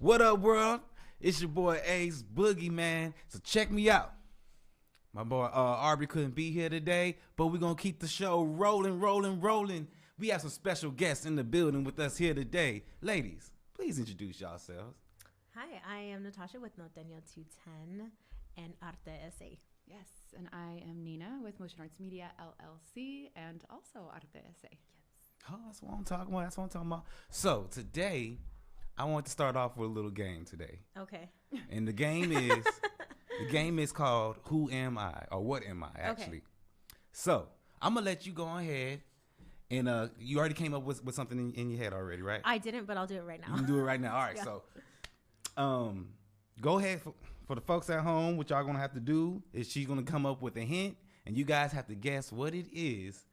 What up, world? It's your boy Ace Boogie, man. So check me out. My boy Aubrey couldn't be here today, but we're going to keep the show rolling. We have some special guests in the building with us here today. Ladies, please introduce yourselves. Hi, I am Natasha with Norteño 210 and Arte SA. Yes, and I am Nina with Motion Arts Media LLC and also Arte SA. Yes. Oh, that's what I'm talking about. So today, I want to start off with a little game today. Okay. And the game is called Who Am I? Or What Am I, actually. Okay. So I'm going to let you go ahead. And you already came up with something in your head already, right? I didn't, but I'll do it right now. You can do it right now. All right, Yeah. So go ahead. For the folks at home, what y'all going to have to do is she's going to come up with a hint, and you guys have to guess what it is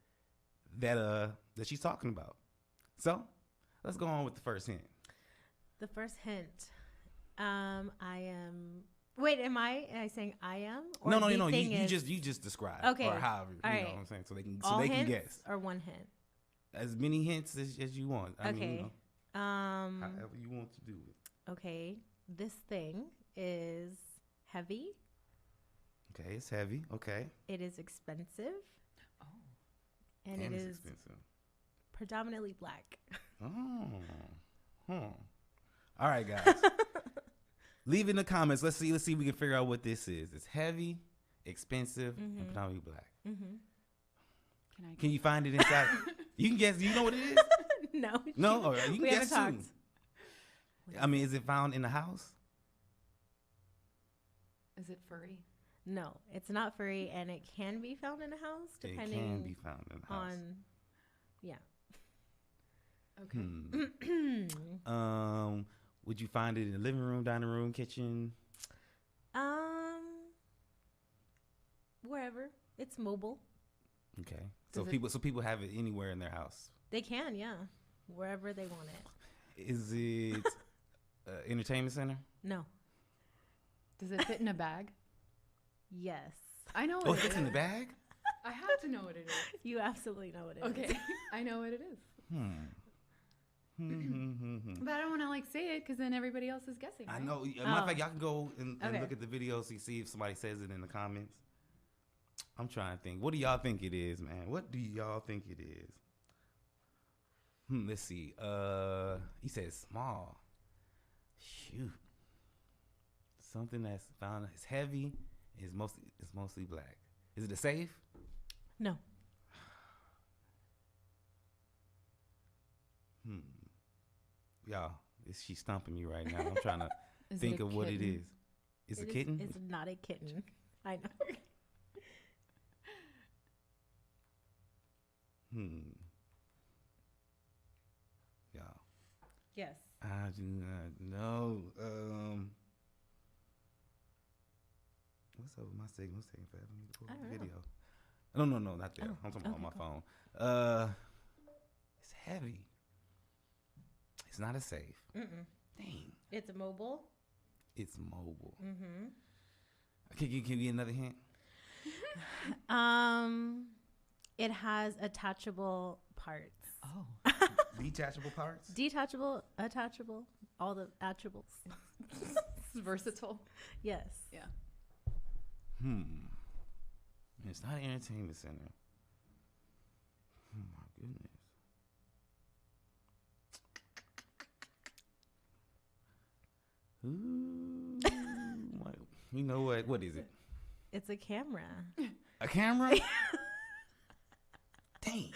that she's talking about. So let's go on with the first hint. The first hint. I am. Wait, am I saying I am? Or No. you You just describe. Okay. Or however. All you right. know what I'm saying? So they can all hints guess. or one hint. As many hints as you want. I Okay. mean, however you want to do it. Okay. This thing is heavy. Okay, it's heavy. Okay. It is expensive. Oh. And it it's is expensive. predominantly black. Oh. All right, guys. Leave it in the comments. Let's see if we can figure out what this is. It's heavy, expensive, and predominantly black. Mm-hmm. Can you find it inside? You can guess. You know what it is? No. No? All right, you can We guess haven't too. talked. I mean, is it found in the house? Is it furry? No, it's not furry, and it can be found in a house depending It can be found in the house. on, yeah. Okay. Would you find it in the living room, dining room, kitchen? Wherever. It's mobile. Okay. Does So people have it anywhere in their house. They can, yeah. Wherever they want it. Is it entertainment center? No. Does it fit in a bag? Yes. I know Oh, what it it fits is. in the bag? I have to know what it is. You absolutely know what it is. Okay. I know what it is. But I don't want to say it because then everybody else is guessing. I right? know. Matter of fact, y'all can go and Okay. look at the video so you see if somebody says it in the comments. I'm trying to think. What do y'all think it is, man? What do y'all think it is? Let's see. He said small. Shoot. Something that's found. It's heavy. It's mostly black. Is it a safe? No. Y'all, she's stumping me right now. I'm trying to Is think it a of what it kitten? is. It's a kitten? It's not a kitten. I know. Y'all. Yes. I do not know. What's up with my signal? It's taking forever for me to pull I up don't the know. video. No, not there. Oh, I'm talking about on my okay, phone. It's heavy. It's not a safe. Mm-mm. Dang. It's mobile. It's mobile. Mm-hmm. Can you give me another hint? It has attachable parts. Oh. Detachable parts? Detachable, attachable, all the attributes. It's versatile. Yes. Yeah. It's not an entertainment center. Oh my goodness. Ooh, you know what? What is it? It's a camera. A camera? Dang.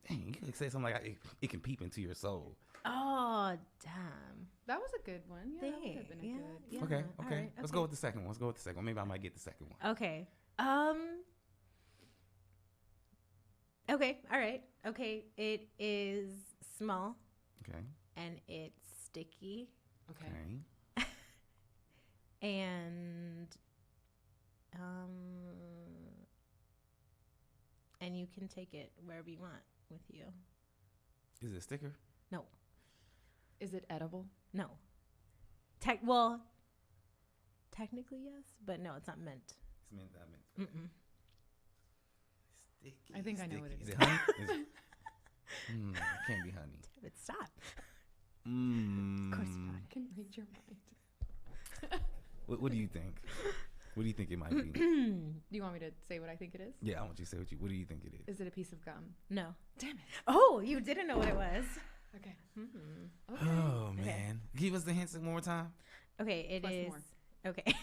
Dang, you could say something like it can peep into your soul. Oh, damn. That was a good one. Yeah, that would have been a good. Yeah, Okay. all right, Let's go with the second one. Maybe I might get the second one. Okay. Okay. All right. Okay. It is small Okay. and it's sticky Okay. and you can take it wherever you want with you. Is it a sticker? No. Is it edible? No. Technically yes, but no, it's not meant. It's meant that meant. Mm-mm. Sticky. I think I know what it Is is. it honey? It can't be honey. But stop. Of course not. I can read your mind. What do you think? What do you think it might be? Do you want me to say what I think it is? Yeah, I want you to say what do you think it is? Is it a piece of gum? No. Damn it. Oh, you didn't know what it was. Okay. Mm-hmm. Okay. Oh Okay. man, give us the hints one more time. Okay, it Plus is. more. Okay,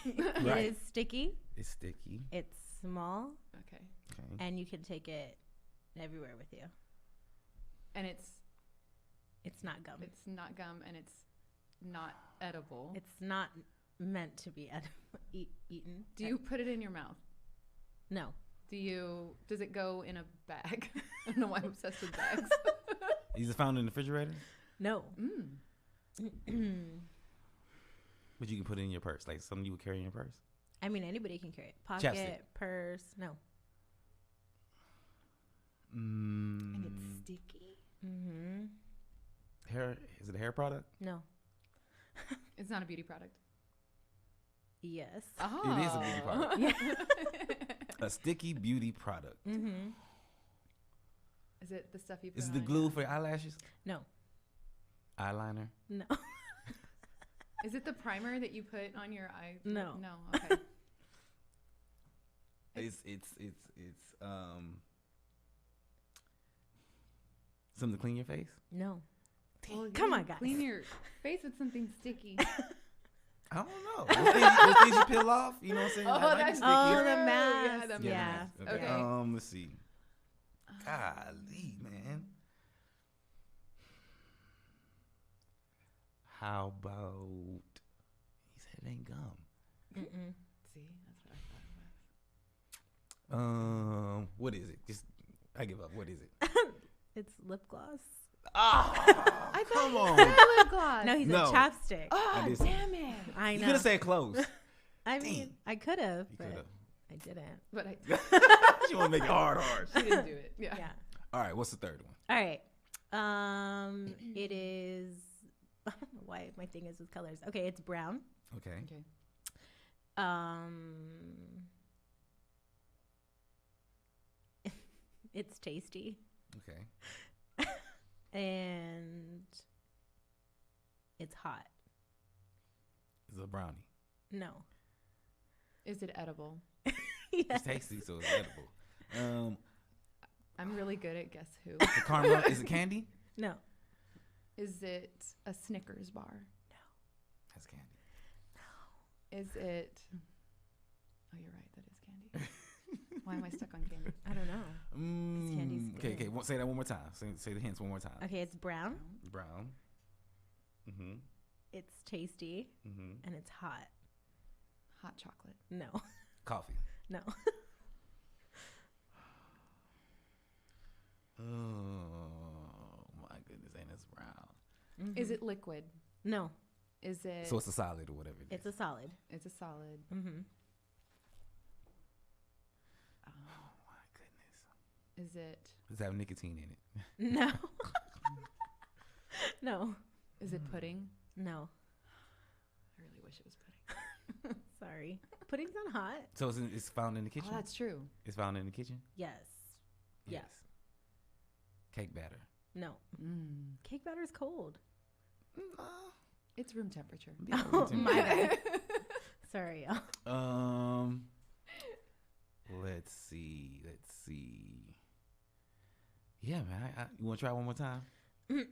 Right. it is sticky. It's sticky. It's small, Okay. Okay. and you can take it everywhere with you. And it's not gum. not gum, and it's not edible. It's not meant to be eaten. Do you put it in your mouth? No. Does it go in a bag? I don't know why I'm obsessed with bags. Is it found in the refrigerator? No. But you can put it in your purse, like something you would carry in your purse. I mean, anybody can carry it. Pocket, Chapstick. purse. No. And it's sticky. Mm-hmm. Hair? Is it a hair product? No. It's not a beauty product. Yes. Oh. It is a beauty product. Yeah. A sticky beauty product. Mm-hmm. Is it the stuff you put Is it on the your- glue for your eyelashes? No. Eyeliner? No. Is it the primer that you put on your eye? No. No. Okay. It's something to clean your face? No. Well, Come you on, guys. Clean your face with something sticky. I don't know. Those things you peel off, you know what I'm saying? Oh, That might be that's sticky. Oh, true. the mask. Yeah, the Yeah. mask. Okay. Okay. Let's see. Golly, man. How about? He said it ain't gum. Mm-mm. See, that's what I thought it was. What is it? I give up. What is it? It's lip gloss. I Come thought on. he said lip gloss. No, he said No. chapstick. Oh, I did say- damn it. I You know. could have said close. I mean, I could have, You but could have. I didn't. But I You want to make it hard. she didn't do it. Yeah. Yeah. All right. What's the third one? All right. It is. I don't know why my thing is with colors. Okay, it's brown. Okay. Okay. It's tasty Okay. and it's hot. It's a brownie. No. Is it edible? Yes. It's tasty, so it's edible. I'm really good at guess who. The caramel. Is it candy? No. Is it a Snickers bar? That's candy. Is it? Oh, you're right. That is candy. Why am I stuck on candy? I don't know. candy's Okay. good. Okay. Say that one more time. Say the hints one more time. Okay, it's brown. Brown. Mm-hmm. It's tasty Mm-hmm. and it's hot. Hot chocolate. No. Coffee. No. Oh my goodness, and it's brown. Is it liquid? No. Is it? So it's a solid or whatever. It is. It's a solid. It's a solid. Mm-hmm. Oh my goodness. Is it? Does it have nicotine in it? No. No. Is it pudding? No. I really wish it was pudding. Sorry. Pudding's not hot. So it's found in the kitchen. Oh, that's true. It's found in the kitchen. Yes. Yes. Cake batter. No. Cake batter is cold. It's room temperature. Oh, my bad. Sorry, y'all. Let's see. Yeah, man. You want to try one more time? Your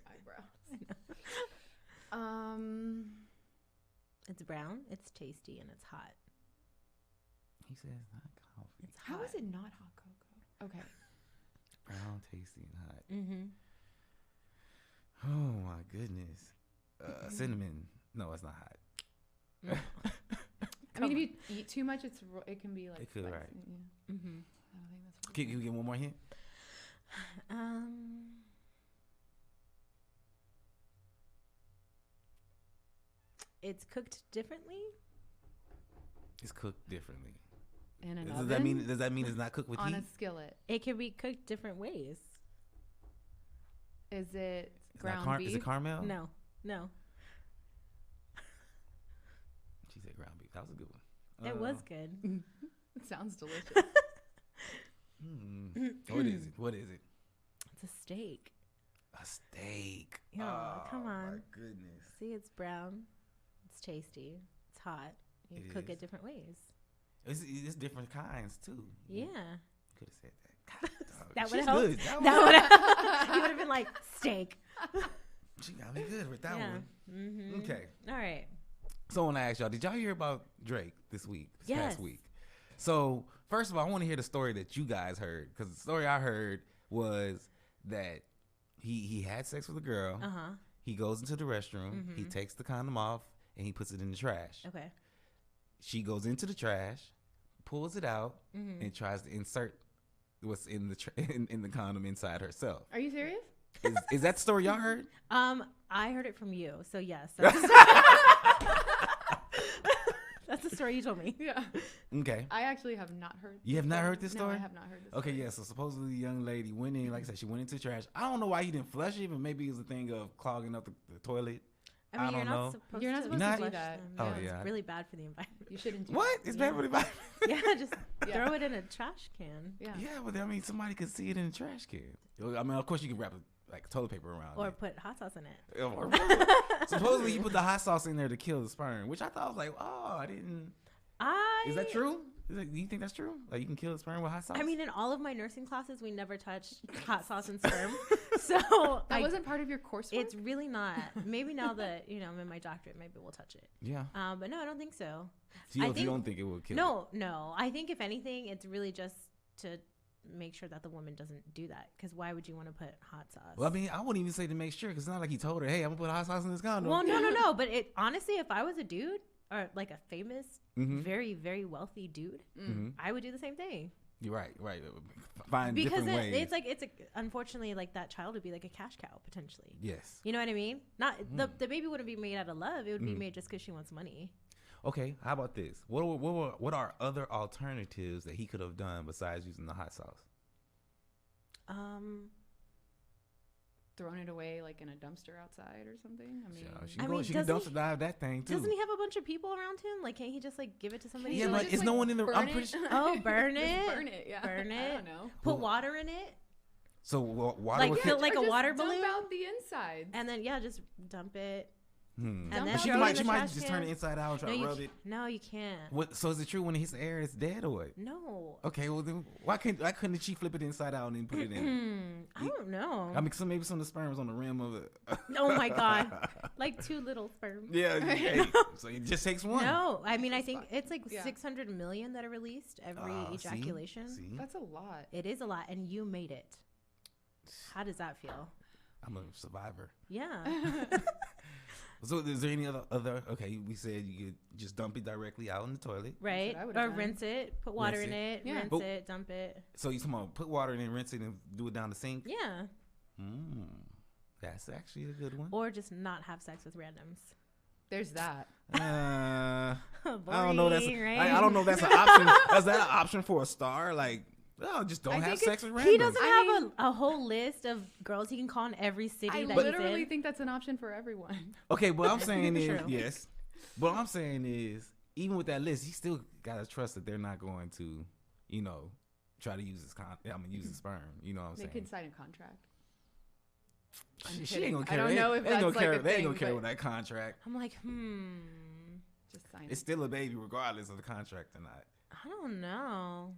eyebrows. It's brown. It's tasty and it's hot. He says not coffee. It's hot. How is it not hot cocoa? Okay. Brown, tasty, and hot. Mm-hmm. Oh my goodness. Cinnamon. No, it's not hot. No. I mean, if you eat too much, it can be like. It could, spicy. right. Yeah. Mm-hmm. I don't think that's. Can you get one more hint? It's cooked differently. It's cooked differently. In an Does oven. that mean it's not cooked with on heat? a skillet? It can be cooked different ways. Is it It's not ground beef? Is it caramel? No. No. She said ground beef. That was a good one. It was good. It sounds delicious. What is it? What is it? It's a steak. A steak. Oh, come on. My goodness. See, it's brown. It's tasty. It's hot. You It cook is. it different ways. It's different kinds too. Yeah. You could have said that. God, dog. That She's would help. good. You would have been like, steak. She got me good with that Yeah. one. Mm-hmm. Okay. All right. So I want to ask y'all, did y'all hear about Drake this Yes. past week? So first of all, I want to hear the story that you guys heard, because the story I heard was that he had sex with a girl. Uh-huh. He goes into the restroom. He takes the condom off and he puts it in the trash. Okay. She goes into the trash, pulls it out, and tries to insert what's in the in the condom inside herself. Are you serious? Is that the story y'all heard? I heard it from you, so yes. That's the story you told me. Yeah. Okay. I actually have not heard. You have not heard this story? No, I have not heard this Okay, story. yeah. So supposedly the young lady went in, like I said, she went into the trash. I don't know why he didn't flush it, but maybe it was a thing of clogging up the toilet. I mean, I don't know. You're not supposed to flush do that. them. Oh, No, yeah. It's really bad for the environment. You shouldn't do What? that. It's bad for the environment. Yeah, just Yeah. throw it in a trash can. Yeah. Yeah, but I mean, somebody could see it in the trash can. I mean, of course, you can wrap like toilet paper around Or it. put hot sauce in it. Or- supposedly, you put the hot sauce in there to kill the sperm, which I thought was like, oh, I didn't. Is that true? Do you think that's true? Like you can kill the sperm with hot sauce? I mean, in all of my nursing classes, we never touched hot sauce and sperm. So That wasn't part of your coursework? It's really not. Maybe now that I'm in my doctorate, maybe we'll touch it. yeah. But no, I don't think so. So you don't think it will kill? No. I think if anything, it's really just to make sure that the woman doesn't do that. Because why would you want to put hot sauce? Well, I mean, I wouldn't even say to make sure, because it's not like he told her, "Hey, I'm gonna put hot sauce in this condom." Well, no. But it honestly, if I was a dude or like a famous, Mhm. very, very wealthy dude, Mhm. I would do the same thing. You're right. Find Because different ways. it's unfortunately like that child would be like a cash cow potentially. Yes. You know what I mean? Not the baby wouldn't be made out of love. It would be made just because she wants money. Okay. How about this? What are other alternatives that he could have done besides using the hot sauce? Thrown it away like in a dumpster outside or something. I mean, She can dumpster dive that thing too. Doesn't he have a bunch of people around him? Like, can't he just like give it to somebody? Yeah, Can but you it's no one in the. burn I'm it? pretty sure. Oh, burn it. Just burn it. Yeah. Burn I it. don't know. Put water in it, So water. like would fill kill- like Or a just water dump balloon, out the insides. and then just dump it. And And then Dump she out throw it might. in She the might trash just can. turn it inside out and try to rub it. No, you can't. What? So is it true when it hits the air, it's dead or what? No. Okay. Well then, why couldn't she flip it inside out and then put it in? I don't know. I mean, maybe some of the sperm's on the rim of it. Oh my god, like 2 little sperm. Yeah. Hey, so it just takes one. No, I mean I think it's like Yeah. 600 million that are released every ejaculation. See? That's a lot. It is a lot, and you made it. How does that feel? I'm a survivor. Yeah. So is there any other? Okay, we said you could just dump it directly out in the toilet. Right? I Or would've done. rinse it, put water Rinse in it, Yeah. rinse But- it, dump it. So you talking about put water in it, rinse it, and do it down the sink? Yeah. That's actually a good one. Or just not have sex with randoms. There's that. I Boring, don't know. right? I don't know. If that's an option. Is that an option for a star? Like, no, just don't I have think sex with randoms. He doesn't I have mean- a whole list of girls he can call in every city I that literally he's in. think that's an option for everyone. Okay, but I'm saying is True. yes. But I'm saying is even with that list, he still gotta trust that they're not going to, try to use his use his sperm. You know what I'm They saying? could sign a contract. I'm She ain't gonna kidding. care. I don't know if they ain't that's gonna care. like a They ain't thing, gonna care but with that contract. I'm like, just sign It's it. still a baby regardless of the contract or not. I don't know.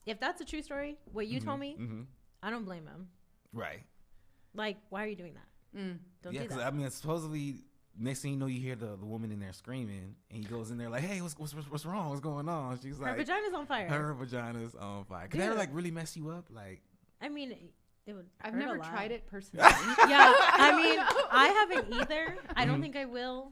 If that's a true story, what you told me, Mm-hmm. I don't blame him. Right. Like, why are you doing that? Don't Yeah, do because that. I mean, supposedly next thing you know, you hear the woman in there screaming, and he goes in there like, "Hey, what's wrong? What's going on?" She's Her like, vagina's on fire. "Her vagina's on fire." Could that Dude. like really mess you up? Like, I mean, it would. I've hurt a never lot. tried it personally. Yeah, I mean, know. I haven't either. I don't think I will.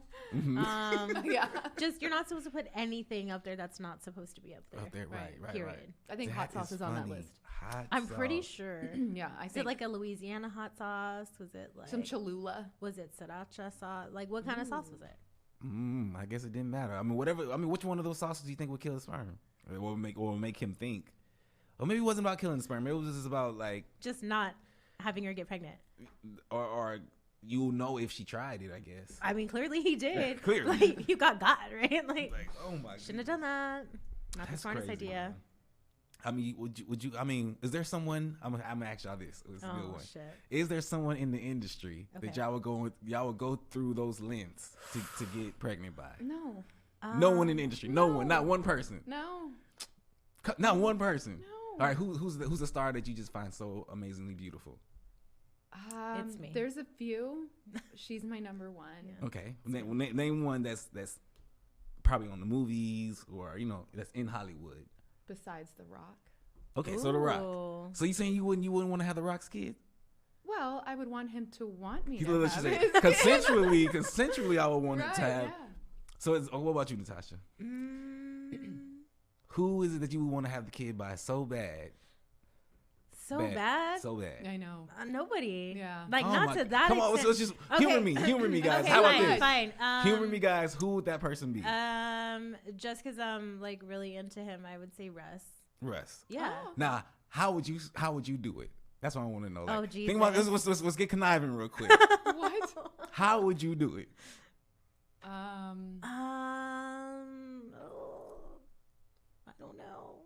Yeah. Just you're not supposed to put anything up there that's not supposed to be up there. up there, right. Period. I think hot sauce is on that list. Hot I'm pretty sauce. sure. Yeah, I Is think it like a Louisiana hot sauce? Was it like some Cholula. Was it sriracha sauce? Like what kind of sauce was it? I guess it didn't matter. I mean, whatever. I mean, which one of those sauces do you think would kill the sperm, or make him think? Or maybe it wasn't about killing the sperm. Maybe it was just about like, Just not having her get pregnant. or you'll know if she tried it. I guess. I mean, clearly he did. Clearly. Like you got, right? Like Like, oh my. shouldn't have done that. Not the That's smartest crazy, idea. man. I mean, would you? I mean, is there someone? I'm gonna ask y'all this. It's a good one. Shit. Is there someone in the industry that y'all would go through those lengths to get pregnant by? No. No one in the industry. No one. Not one person. No. Not one person. No. All right. Who's the star that you just find so amazingly beautiful? It's me. There's a few. She's my number one. Yeah. Okay. Name one that's probably on the movies or that's in Hollywood. Besides The Rock. Okay, so The Rock. Ooh. So you saying you wouldn't want to have The Rock's kid? Well, I would want him to want me He to literally have said, his consensually, I would want it to have. Yeah. So what about you, Natasha? Who is it that you would want to have the kid by so bad? So bad? So bad. I know. Nobody. Yeah. Like, Oh not my to God. that Come extent. on, let's just humor me, guys. Okay, How about fine, this? fine. Humor me, guys. Who would that person be? Just because I'm like really into him, I would say Russ. Russ. Yeah. Oh. Now, how would you do it? That's what I want to know. Like, Oh, Jesus. think about this. Let's get conniving real quick. What? How would you do it? I don't know.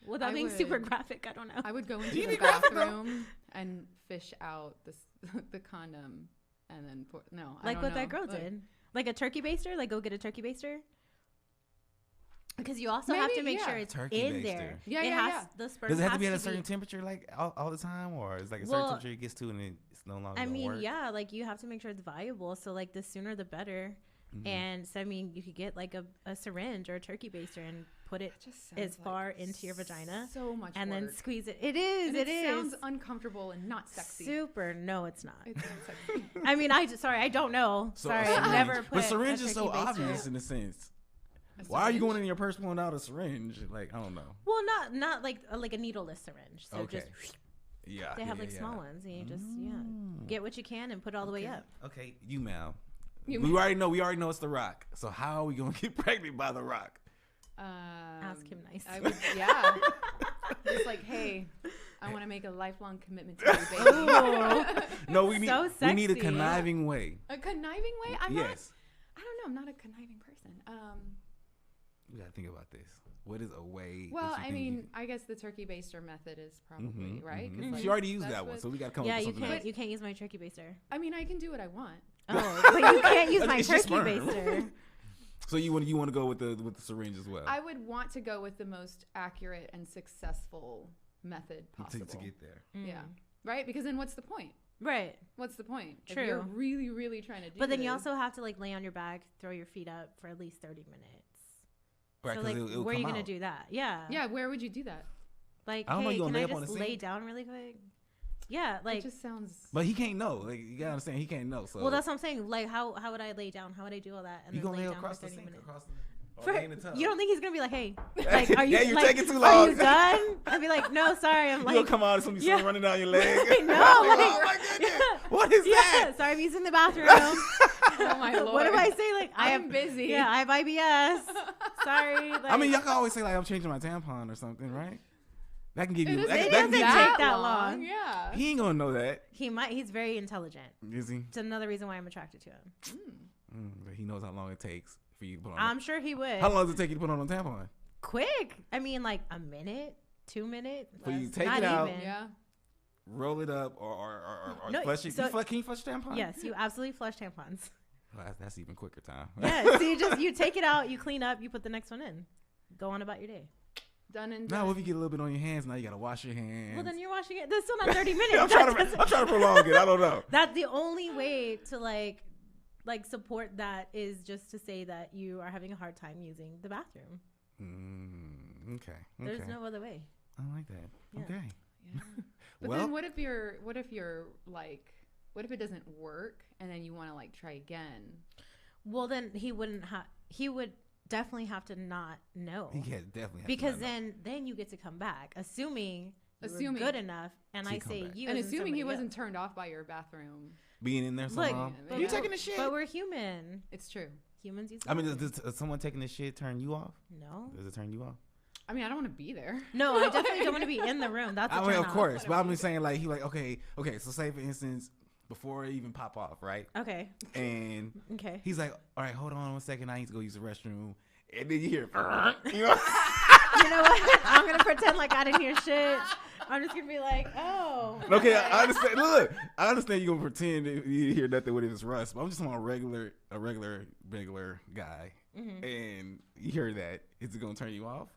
Without being super graphic, I don't know. I would go into you the be graphic, bathroom and fish out the condom and then I like don't what know. that girl did. Like a turkey baster? Like go get a turkey baster? Because you also have to make sure it's Turkey in baster. there. Yeah. The sperm Does it have to has be at a certain temperature, like all the time, or is like a certain Well, temperature it gets to and it's no longer? I gonna mean, work? yeah, like you have to make sure it's viable. So like the sooner the better. And so I mean, you could get like a syringe or a turkey baster and put it as far into your vagina. So much and work. then squeeze it. It is. And it sounds is uncomfortable and not sexy. super. No, it's not. It's not sexy. I mean, I don't know. So Sorry, a I've syringe. never put. But syringe a is so turkey baster. obvious in a sense. Why are you going in your purse pulling out a syringe? Like, I don't know. Well, not like a needleless syringe. So Okay. just Yeah. they have like small ones, and you just get what you can and put it all the way up. Okay, you Mal. We already know it's The Rock. So how are we gonna get pregnant by The Rock? Ask him nice. I would, yeah. Just like, hey, I want to make a lifelong commitment to you, baby. No, we need So we need a sexy. conniving way. A conniving way? I don't know. I'm not a conniving person. We gotta think about this. What is a way? Well, that you I think mean, I guess the turkey baster method is probably right. 'Cause, like, she already used that's that one, what- so we gotta come Yeah, up with you something can't. else. You can't use my turkey baster. I mean, I can do what I want. Oh, but you can't use my It's just turkey sperm. baster. So you want to go with the syringe as well I would want to go with the most accurate and successful method possible. to get there. Yeah. Right? Because then what's the point? Right. What's the point? True. If you're really, really trying to do But then you this. also have to like lay on your back, throw your feet up for at least 30 minutes. Right, So 'cause like, it'll where are you come gonna out. do that? Yeah. Yeah, where would you do that? Like, I don't know, hey, you gonna can lay I up on just the lay sink? down really quick? Yeah, like. It just sounds. But he can't know. Like you gotta understand, he can't know. So Well, that's what I'm saying. Like, how would I lay down? How would I do all that? And you then gonna lay down across for the 30 sink, minutes? across the. For- Or lay in the tub. you don't think he's gonna be like, hey, like, are you? Yeah, you're like, taking too Are long. you done? I'd be like, no, sorry, I'm You like. gonna come out and somebody Yeah. running down your leg? No, oh like- my goodness! What is Yeah, that? sorry, I'm using the bathroom. Oh my lord. What if I say like I'm busy. Yeah, I have IBS. Sorry. Like, I mean, y'all can always say like I'm changing my tampon or something, right? That can give you. It That, It that can doesn't give take that long. Yeah. He ain't gonna know that, he might. He's very intelligent. is he? It's another reason why I'm attracted to him. But he knows how long it takes for you to put on. I'm sure he would. How long does it take you to put on a tampon? Quick. I mean, like a minute, 2 minutes. For you less. take Not it out. even. Yeah. Roll it up or No, flush it. so- Can you flush your tampon? Yes, you absolutely flush tampons. Well, that's even quicker time. Yeah. So you take it out, you clean up, you put the next one in. Go on about your day. Done and done. Now, if you get a little bit on your hands, now you gotta wash your hands. Well, then you're washing it. That's still not 30 minutes. I'm trying to prolong it. I don't know. That's the only way to like support that is just to say that you are having a hard time using the bathroom. Okay. There's no other way. I like that. Yeah. Okay. Yeah. But Well- then what if you're like, what if it doesn't work and then you want to like try again? Well, then he would definitely have to not know. He can definitely have Because to not know. then you get to come back, assuming you were Assuming. good enough, and So you I come say back. you, And as in assuming he somebody wasn't else. turned off by your bathroom. Being in there so Look, long. but You yeah. taking the shit? But we're human. It's true. Humans use. I mean, bathrooms. does someone taking this shit turn you off? No. Does it turn you off? I mean, I don't want to be there. No, I definitely don't want to be in the room. That's. I a mean, turn of off. course, but I'm just saying, like, he like, okay. So say for instance, before it even pop off, right? Okay. And Okay. he's like, all right, hold on 1 second, I need to go use the restroom, and then you hear, you know, You know what? I'm gonna pretend like I didn't hear shit. I'm just gonna be like, oh. Okay, I understand. Look, I understand you gonna pretend that you didn't hear nothing when it was Russ, but I'm just on a regular guy, and you hear that. Is it gonna turn you off?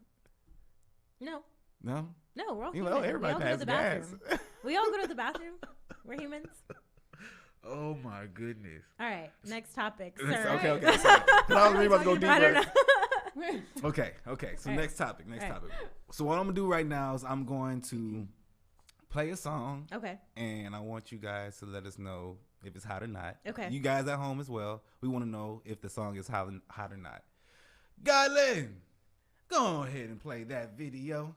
No. No. No, we're all You human. know, everybody we all go to the gas. bathroom. We all go to the bathroom. We're humans. Oh my goodness. All right, next topic, sir. Okay. Sorry. I was really about to go deeper. I don't know. Okay. So All right. next topic. So what I'm gonna do right now is I'm going to play a song. Okay. And I want you guys to let us know if it's hot or not. Okay. You guys at home as well. We want to know if the song is hot or not. Gonzalez, go ahead and play that video.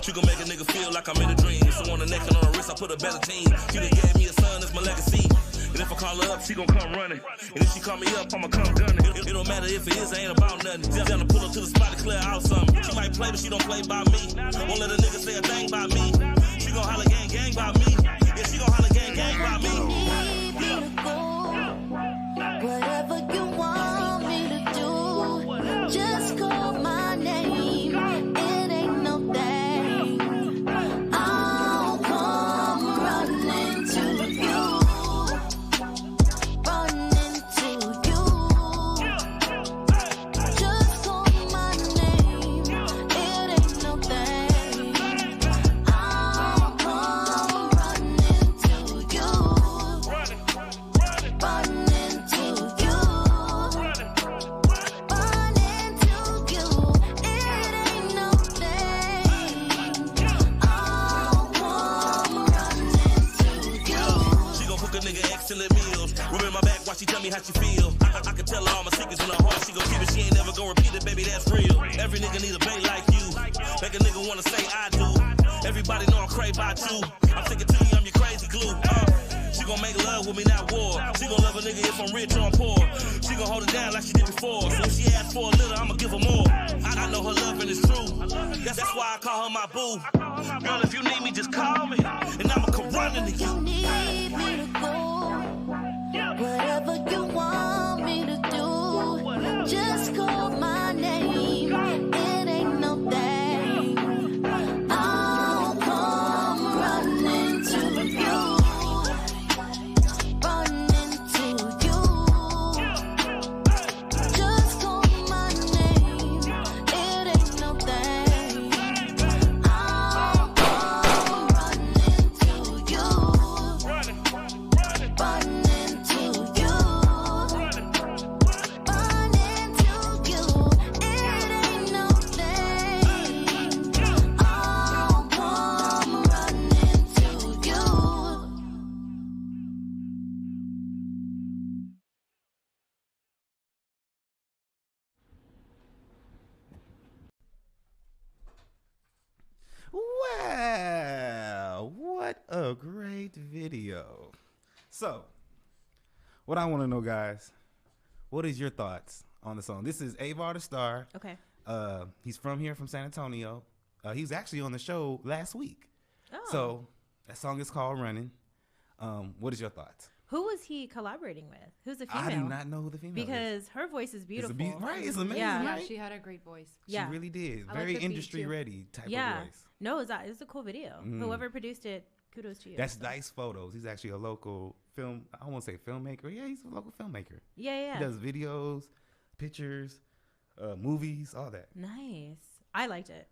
She gon' make a nigga feel like I'm in a dream. So on the neck and on the wrist, I put a better team. She done gave me a son, that's my legacy. And if I call her up, she gon' come running. And if she call me up, I'ma come gunning. It don't matter if it is, I ain't about nothing. Just down to pull up to the spot to clear out something. She might play, but she don't play by me. Won't let a nigga say a thing by me. She gon' holler gang gang by me. Yeah, she gon' holler gang gang by me. Whatever you want me to do, just call my name. It ain't no thing. I'll come running to you, running to you. Just call my name. It ain't no thing. I'll come running to you, running to you, running to you. It ain't no thing. I'll come running to you. She gon' cook a nigga excellent meals. Rubbing my back while she tell me how she feel. I can tell her all my secrets in her heart. She gon' keep it, she ain't never gon' repeat it, baby, that's real. Every nigga need a bae like you. Make a nigga wanna say I do. Everybody know I'm crazy about you. I'm sticking to you, I'm your crazy glue. She gon' make love with me, not war. She gon' love a nigga if I'm rich or I'm poor. She gon' hold it down like she did before. So if she asks for a little, I'ma give her more. I know her loving is true. That's why I call her my boo. Girl, if you need me, just call me. And I'ma come running to You you. need me to go, whatever you want me to do, just call my name. It ain't no thing. I'll come running to you, running to you. Just call my name. It ain't no thing. I'll come running to you, running to you, running to you. It ain't no thing. I'll come running to you. Wow, what a great video. So, what I want to know, guys, what is your thoughts on the song? This is Avar the Star. Okay. He's from here, from San Antonio. He was actually on the show last week. Oh. So, that song is called Running. What is your thoughts? Who was he collaborating with? Who's the female? I do not know who the female is. Because her voice is beautiful. Right, it's amazing, Yeah. right? She had a great voice. She really did. I like Very the beat, industry too. ready type of voice. No, it was a cool video. Whoever produced it, kudos to you. That's Dice Photos. He's actually a local film. I won't say filmmaker. Yeah, he's a local filmmaker. Yeah. He does videos, pictures, movies, all that. Nice. I liked it.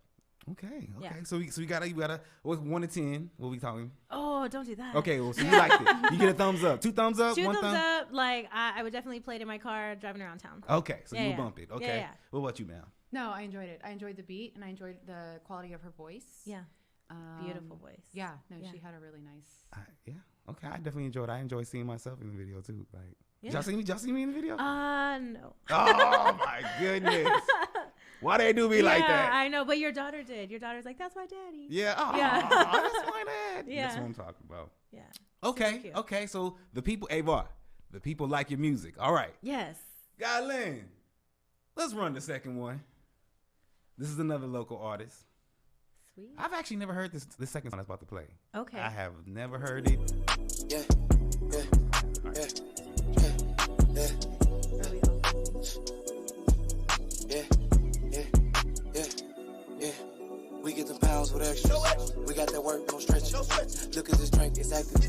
Okay. Yeah. So you gotta. What's 1 to 10? What we talking? Oh, don't do that. Okay. Well, so you liked it. You get a thumbs up. 2 thumbs up. 2 1 thumbs thumb. up. Like I would definitely play it in my car driving around town. Okay. So you Yeah. bump it. Okay. Yeah. What about you, ma'am? No, I enjoyed it. I enjoyed the beat, and I enjoyed the quality of her voice. Yeah. Beautiful voice. Yeah. No, Yeah. she had a really nice. Yeah. Okay. I definitely enjoyed it. I enjoy seeing myself in the video too. Like, Yeah. y'all see me in the video? No. Oh my goodness. Why they do me like that? I know, but your daughter did. Your daughter's like, that's my daddy. Yeah. Oh, Yeah. that's my dad. Yeah. That's what I'm talking about. Yeah. Okay. Super cute. Okay. So the people, Avar, the people like your music. All right. Yes. Godlin, let's run the second one. This is another local artist. Sweet. I've actually never heard this second song that's about to play. Okay. I have never heard it. Yeah, yeah, yeah, yeah, There we go. yeah, yeah, yeah, yeah. We get them pounds with extra. We got that work, no stretch. Look at this drink, it's active.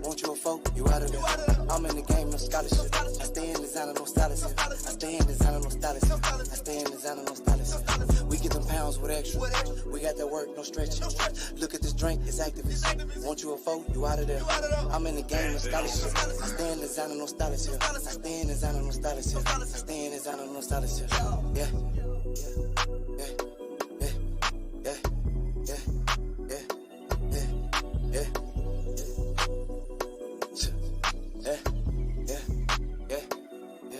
Want you a folk, you out of there. I'm in the game, no scholarship. I stay in designer, no scholarship. I stay in designer, no scholarship. I stay in designer, no scholarship. We get them pounds with extra. We got that work, no stretch. Look at this drink, it's active. Want you a folk, you out of there. I'm in the game, no scholarship. I stay in designer, no scholarship. I stay in designer, no scholarship. I stay in designer, no scholarship. Yeah, yeah, yeah. Yeah, yeah, yeah, yeah, yeah, yeah, yeah, yeah, yeah.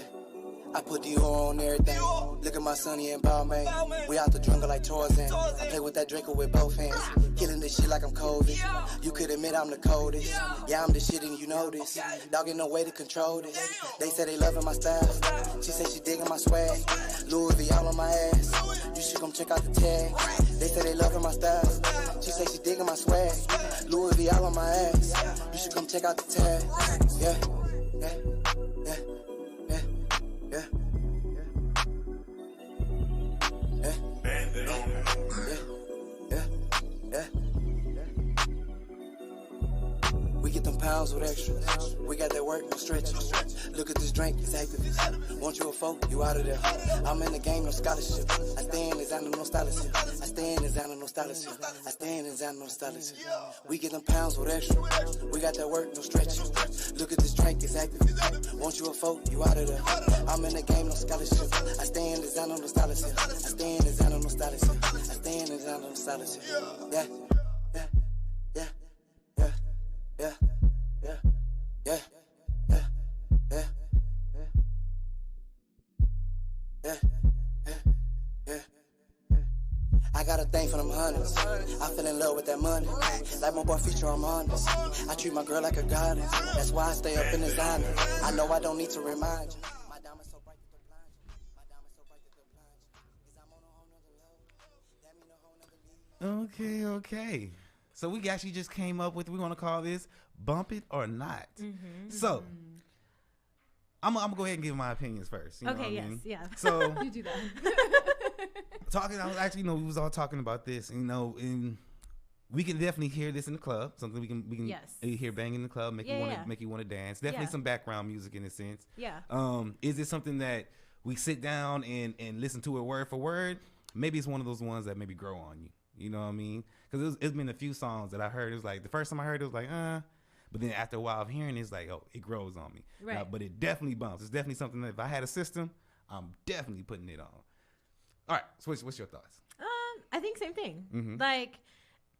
I put the oil on everything. Look at my sonny and Balmain. We out the jungle like Tarzan. I play with that Draco with both hands. Killing this shit like I'm COVID. You could admit I'm the coldest. Yeah, I'm the shit and you know this. Dog ain't no way to control this. They say they loving my style. She say she digging my swag. Louis V all on my ass. You should come check out the tag. They say they loving my style. She say she digging my swag. Louis V all on my ass. You should come check out the tag. Yeah, yeah, yeah, yeah, yeah. Yeah. We get them pounds with extras. We got that work, no stretches. Look at this drink, it's activist. Want you a folk, you out of there. I'm in the game, no scholarship. I stay in designer, no scholarship. I stay in designer, no scholarship. I stay in designer, no scholarship. We get them pounds with extras. We got that work, no stretches. Look at this drink, it's activist. Want you a folk, you out of there. I'm in the game, no scholarship. I stay in designer, no scholarship. I stay in designer, no scholarship. I stay in designer, no scholarship. Yeah, yeah, yeah, yeah, yeah, yeah, yeah, yeah, yeah, yeah, yeah, yeah. I got a thing for them hundreds. I fell in love with that money. Like my boy Feature, I'm honest. I treat my girl like a goddess. That's why I stay up in designer. I know I don't need to remind you. My diamond's so bright that they're blind you. My diamond's so bright that they're blind you. 'Cause I'm on a whole nother level. That mean a whole nother level. Okay. So we actually just came up with, we want to call this Bump It or Not. So I'm going to go ahead and give my opinions first. You know what I mean? Yeah. So You do that. I was actually, we was all talking about this, and we can definitely hear this in the club. Something we can Yes. hear banging in the club, make you want to dance. Definitely Yeah. some background music in a sense. Yeah. Is it something that we sit down and listen to it word for word? Maybe it's one of those ones that maybe grow on you. You know what I mean? Because it's been a few songs that I heard. It was like the first time I heard it was like, but then after a while of hearing it, it's like, oh, it grows on me. Right. Now, but it definitely bumps. It's definitely something that if I had a system, I'm definitely putting it on. All right, so what's your thoughts? I think same thing. Mhm. Like,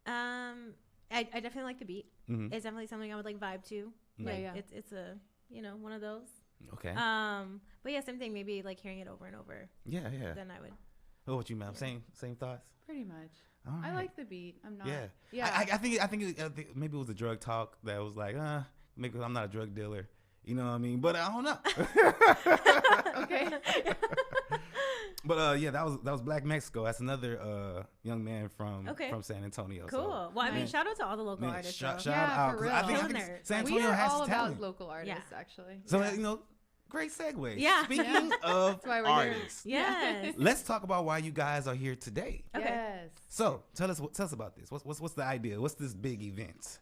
I definitely like the beat. Mhm. It's definitely something I would like vibe to. Like, Yeah. It's a one of those. Okay. But yeah, same thing. Maybe like hearing it over and over. Yeah. Then I would. What about you, ma'am? Same thoughts. Pretty much. All right. I like the beat. I'm not. Yeah. Yeah. I think maybe it was the drug talk that was like, maybe I'm not a drug dealer. You know what I mean? But I don't know. Okay. But yeah, that was Black Mexico. That's another young man from San Antonio. Cool. So, Well, I mean, shout out to all the local artists. Shout Yeah, out. for 'Cause I real. think San We Antonio are has all talent. about local artists, actually. So Yeah. Great segue. Yeah. Speaking of why we're artists, Yes. let's talk about why you guys are here today. Okay. Yes. So tell us about this. What's the idea? What's this big event?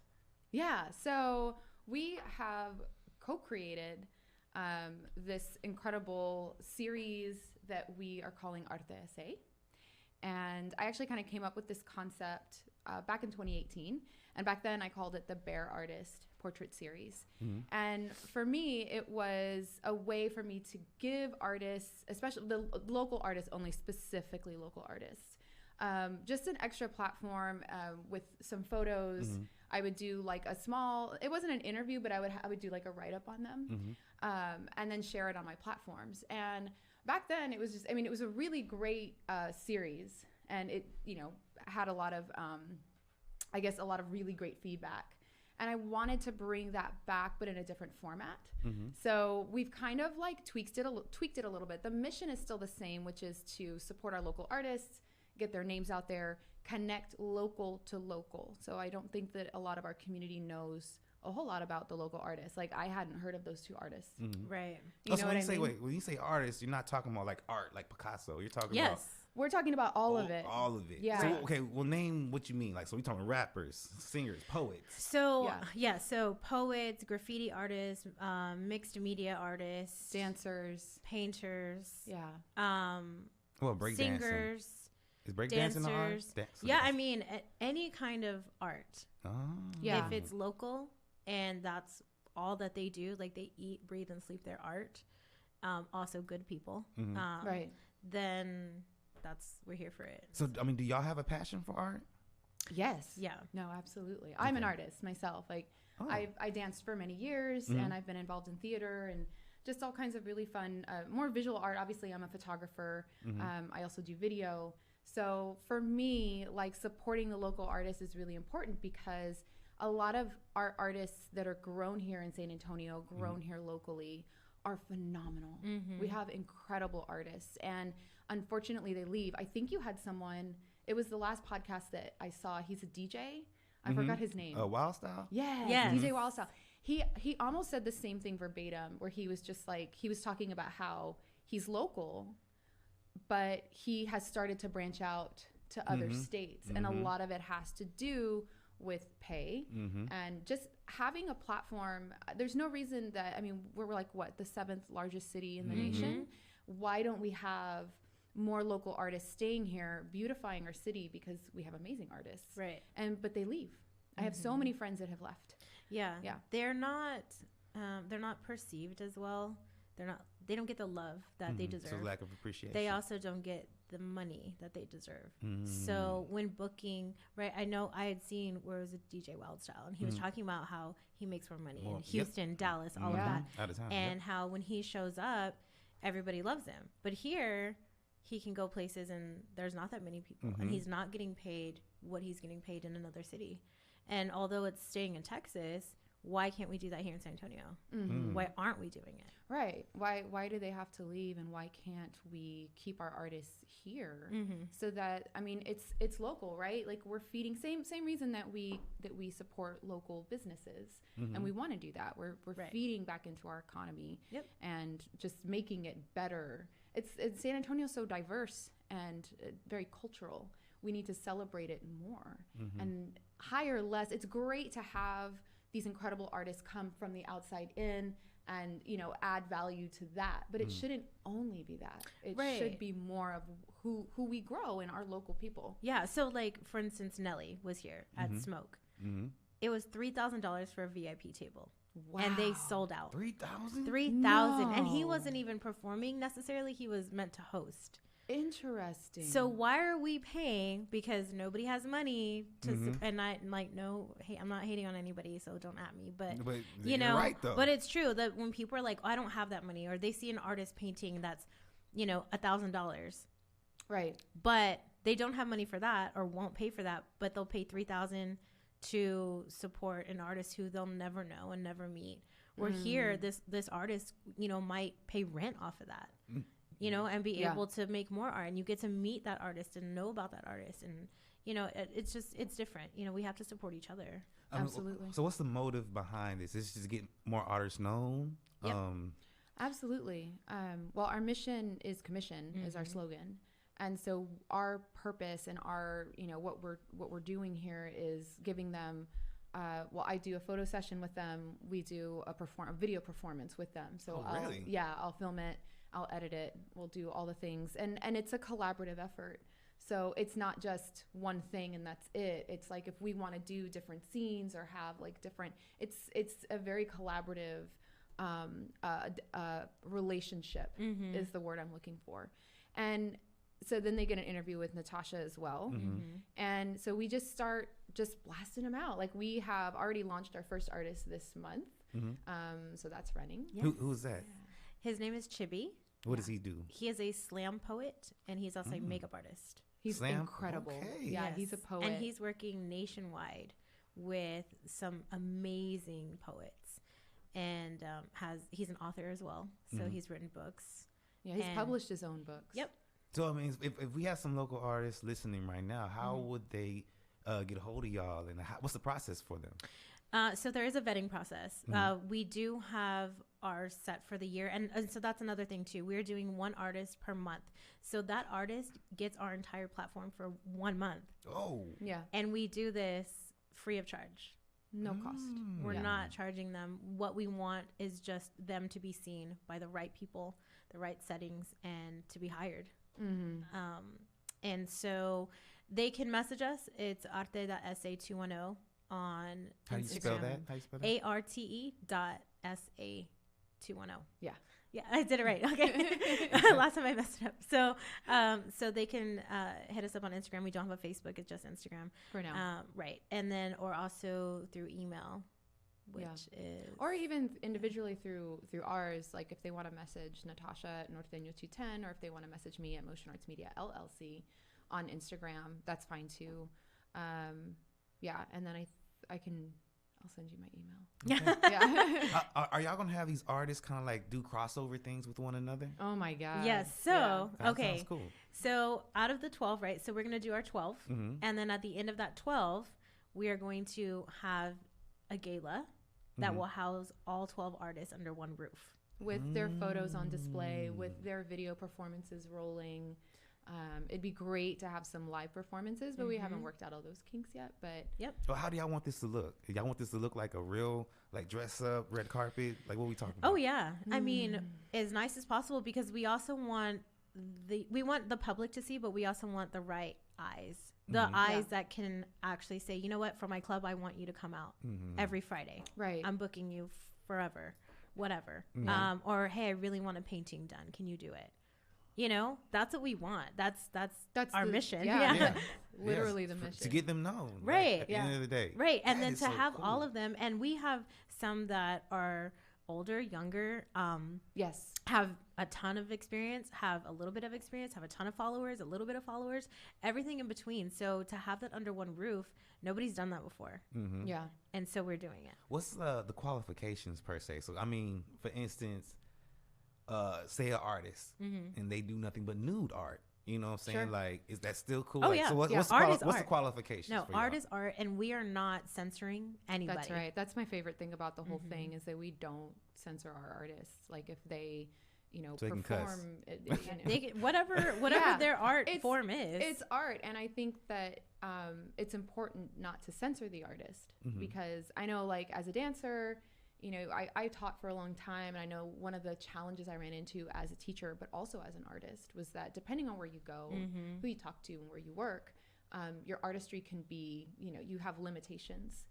Yeah. So we have co-created this incredible series that we are calling Arte Essay. And I actually kind of came up with this concept back in 2018. And back then I called it the Bear Artist Portrait Series. And for me, it was a way for me to give artists, especially the local artists, only specifically local artists, just an extra platform with some photos. I would do like a small, it wasn't an interview, but I would do like a write-up on them and then share it on my platforms. And back then it was just, I mean, it was a really great series, and it, had a lot of, I guess, a lot of really great feedback. And I wanted to bring that back, but in a different format. So we've kind of like tweaked it a little bit. The mission is still the same, which is to support our local artists, get their names out there, connect local to local. So I don't think that a lot of our community knows a whole lot about the local artists. Like, I hadn't heard of those two artists. Right. You know so what I mean? when you say artists, you're not talking about like art, like Picasso. You're talking Yes. about We're talking about all of it. All of it. Yeah. So, okay, well, name what you mean. Like, so we're talking rappers, singers, poets. So so poets, graffiti artists, mixed media artists, Dancers. painters, Yeah. Well, breakdancing. singers, Is breakdancing art? dancers. Yeah, I mean, any kind of art. Oh. Yeah. If it's local and that's all that they do, like they eat, breathe, and sleep their art, also good people, Right. then we're here for it. So, I mean, do y'all have a passion for art? Yes. Yeah. No, absolutely. I'm an artist myself. Like, I danced for many years, and I've been involved in theater and just all kinds of really fun, more visual art. Obviously, I'm a photographer. I also do video. So for me, like, supporting the local artists is really important, because a lot of our artists that are grown here in San Antonio, grown here locally, are phenomenal. We have incredible artists, and unfortunately they leave. I think you had someone, it was the last podcast that I saw, he's a DJ. I forgot his name. Wild Style? Yeah, DJ Wildstyle. He almost said the same thing verbatim, where he was just like, he was talking about how he's local, but he has started to branch out to other states, and a lot of it has to do with pay and just having a platform. There's no reason that, I mean, we're like, what, the 7th largest city in the nation? Why don't we have more local artists staying here, beautifying our city, because we have amazing artists, Right. but they leave. I have so many friends that have left. Yeah. Yeah. They're not perceived as well. They don't get the love that they deserve. So lack of appreciation. They also don't get the money that they deserve. So when booking, right, I know I had seen where it was a DJ Wildstyle, and he was talking about how he makes more money in Houston, Dallas, all of that. Out of town. And how when he shows up, everybody loves him. But here, he can go places and there's not that many people, and he's not getting paid what he's getting paid in another city. And although it's staying in Texas, why can't we do that here in San Antonio? Why aren't we doing it? Right. Why do they have to leave, and why can't we keep our artists here? So that, I mean, it's local, right? Like, we're feeding, same reason that we support local businesses, and we want to do that. We're feeding back into our economy, and just making it better. It's San Antonio's so diverse and very cultural. We need to celebrate it more and hire less. It's great to have these incredible artists come from the outside in and, add value to that. But it shouldn't only be that. It should be more of who we grow in our local people. Yeah. So, like, for instance, Nelly was here at Smoke. It was $3,000 for a VIP table. Wow. And they sold out. 3,000? 3,000. And he wasn't even performing necessarily. He was meant to host. Interesting. So why are we paying? Because nobody has money to, and I like, no, hey, I'm not hating on anybody, so don't at me. But you're right, though. But it's true that when people are like, oh, I don't have that money, or they see an artist painting that's, $1,000, right, but they don't have money for that or won't pay for that, but they'll pay $3,000 to support an artist who they'll never know and never meet. Where here, this artist, might pay rent off of that. you know, and be Yeah. able to make more art, and you get to meet that artist and know about that artist. And, you know, it's just, it's different. You know, we have to support each other. Absolutely. So what's the motive behind this? Is it just get more artists known? Yep. Absolutely. Well, our mission is commission is our slogan. And so our purpose and our, you know, what we're doing here is giving them, well, I do a photo session with them. We do a video performance with them. So really? I'll film it, I'll edit it, we'll do all the things. And it's a collaborative effort. So it's not just one thing and that's it. It's like if we want to do different scenes or have like different, it's a very collaborative relationship is the word I'm looking for. And so then they get an interview with Natasha as well. And so we just start just blasting them out. Like we have already launched our first artist this month. So that's running. Yes. Who's that? His name is Chibi. What does he do? He is a slam poet, and he's also a makeup artist. He's Slam? incredible. Okay. Yeah, Yes. he's a poet. And he's working nationwide with some amazing poets. And he's an author as well. So he's written books. yeah, he's and- published his own books. Yep. So I mean, if we have some local artists listening right now, how would they get a hold of y'all, and what's the process for them? So there is a vetting process. We do have our set for the year. And so that's another thing too. We're doing one artist per month. So that artist gets our entire platform for 1 month. Oh, Yeah. And we do this free of charge. No cost. We're Yeah. not charging them. What we want is just them to be seen by the right people, the right settings, and to be hired. And so they can message us. It's arte.sa210 on how do you spell Instagram. that? How you spell that? arte.sa210. Yeah. Yeah, I did it right. Okay. Last time I messed it up. So, so they can hit us up on Instagram. We don't have a Facebook. It's just Instagram. For now. Right. And then, or also through email, which is. Or even individually through ours, like if they want to message Natasha at Norteño 210, or if they want to message me at Motion Arts Media LLC on Instagram, that's fine too. Yeah, and then I'll send you my email. Yeah. Are y'all gonna have these artists kind of like do crossover things with one another? Oh my God. Yes. So, That okay. sounds cool. So out of the 12, right? So we're going to do our 12. And then at the end of that 12, we are going to have a gala that will house all 12 artists under one roof. With their photos on display, with their video performances rolling. It'd be great to have some live performances, but we haven't worked out all those kinks yet. But So how do y'all want this to look? Y'all want this to look like a real, like dress up, red carpet? Like what we talking about? Oh yeah. I mean, as nice as possible, because we also want the public to see, but we also want the right eyes. The eyes that can actually say, you know what, for my club, I want you to come out every Friday. right. I'm booking you forever, whatever. Or hey, I really want a painting done. Can you do it? You know, that's what we want. That's our mission. Yeah. Yeah. Literally Yes, the mission. to get them known. Right. At the end of the day. Right. And That then is to so have all cool. of them, and we have some that are older, younger, Yes. have a ton of experience, have a little bit of experience, have a ton of followers, a little bit of followers, everything in between. So to have that under one roof, nobody's done that before. Yeah. And so we're doing it. What's the qualifications per se? So I mean, for instance, say an artist and they do nothing but nude art. You know what I'm saying? Sure. Like, is that still cool? Oh, Like, yeah. So Yeah. what's the Art is what's the art. qualifications? No, for art y'all? is art, and we are not censoring anybody. That's right. That's my favorite thing about the whole thing is that we don't censor our artists. Like if they, So they can cuss. perform, you know. They get, whatever Yeah. their art It's- form is. It's art, and I think that it's important not to censor the artist because I know, like, as a dancer, you know, I taught for a long time, and I know one of the challenges I ran into as a teacher, but also as an artist, was that depending on where you go, who you talk to, and where you work, your artistry can be, you know, you have limitations.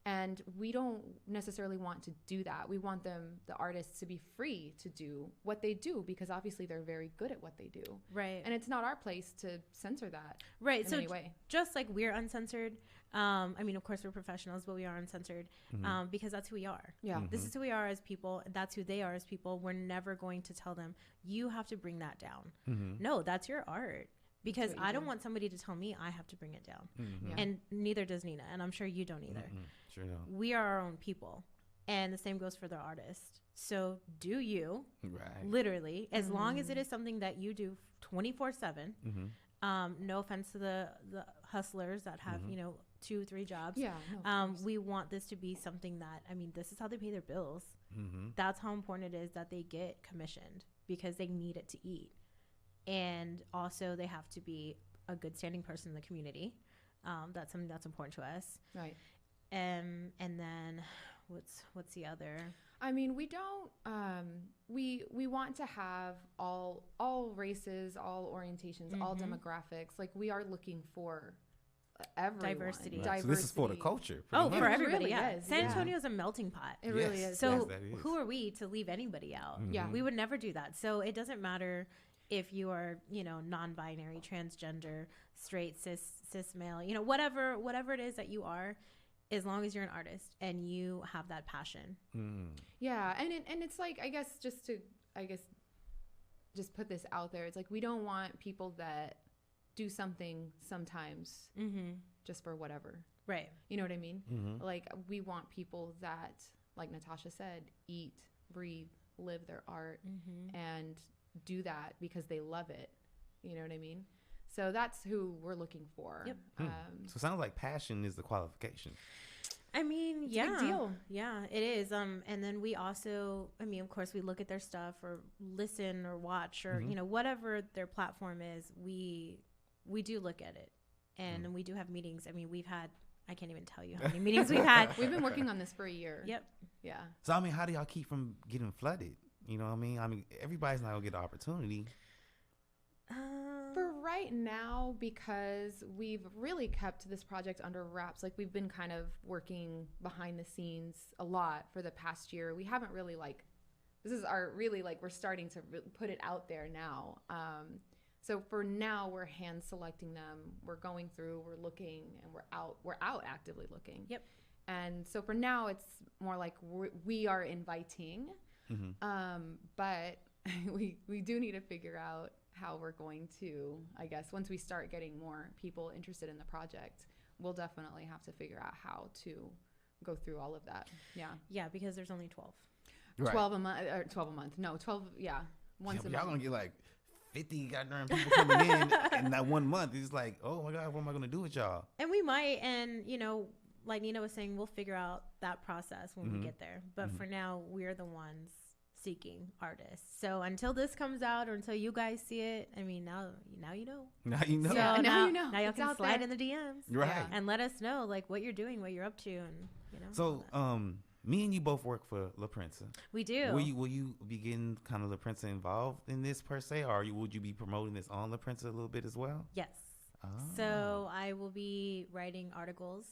And we don't necessarily want to do that. We want the artists, to be free to do what they do, because obviously they're very good at what they do. right. And it's not our place to censor that Right. in So any way. just like we're uncensored, I mean, of course we're professionals, but we are uncensored because that's who we are. Yeah. This is who we are as people. That's who they are as people. We're never going to tell them, you have to bring that down. No, that's your art. Because what you I don't do. want somebody to tell me I have to bring it down. Yeah. And neither does Nina. And I'm sure you don't either. Sure don't. We are our own people. And the same goes for the artist. So do you, Right. literally, as long as it is something that you do 24/7. No offense to the hustlers that have, 2-3 jobs. Yeah. No, of course. We want this to be something that, this is how they pay their bills. That's how important it is that they get commissioned, because they need it to eat. And also they have to be a good standing person in the community. That's something that's important to us. Right. And then what's the other? We don't. We want to have all races, all orientations, all demographics. Like, we are looking for everyone. Diversity. Right. So this is for the culture. pretty Oh, much. for everybody, really yeah. is, San yeah. Antonio's a melting pot. It really is. So Yes, that is. who are we to leave anybody out? Yeah. We would never do that. So it doesn't matter if you are, non-binary, transgender, straight, cis male, whatever it is that you are, as long as you're an artist and you have that passion. Yeah, and it's like, I guess just put this out there. It's like, we don't want people that do something sometimes just for whatever. Right. You know what I mean? Like, we want people that, like Natasha said, eat, breathe, live their art, and do that because they love it. You know what I mean? So that's who we're looking for. Yep. So it sounds like passion is the qualification. Yeah. Big deal. Yeah, it is. And then we also, of course, we look at their stuff or listen or watch or, whatever their platform is, we do look at it. And we do have meetings. We've had, I can't even tell you how many meetings we've had. We've been working on this for a year. Yep. Yeah. So, how do y'all keep from getting flooded? You know what I mean? Everybody's not going to get the opportunity. For right now, because we've really kept this project under wraps, like, we've been kind of working behind the scenes a lot for the past year. We haven't really, this is our really, we're starting to put it out there now. So for now, we're hand selecting them. We're going through, we're looking, and we're out actively looking. Yep. And so for now, it's more like we are inviting, but we do need to figure out how we're going to, I guess, once we start getting more people interested in the project, we'll definitely have to figure out how to go through all of that. Yeah. Yeah, because there's only 12. Right. 12 a month, or 12 a month. No, 12, yeah. Once a Y'all month. going to get 50 goddamn people coming in that 1 month. It's like, oh my God, what am I going to do with y'all? And we might, and, like Nina was saying, we'll figure out that process when we get there. But for now, we're the ones seeking artists. So until this comes out or until you guys see it, now you know. Now you know. So Yeah, now you know. Now y'all It's can out slide there. in the DMs. Right. And let us know what you're doing, what you're up to, and So, me and you both work for La Prensa. we do. Will you be getting kind of La Prensa involved in this per se, or would you be promoting this on La Prensa a little bit as well? Yes. So I will be writing articles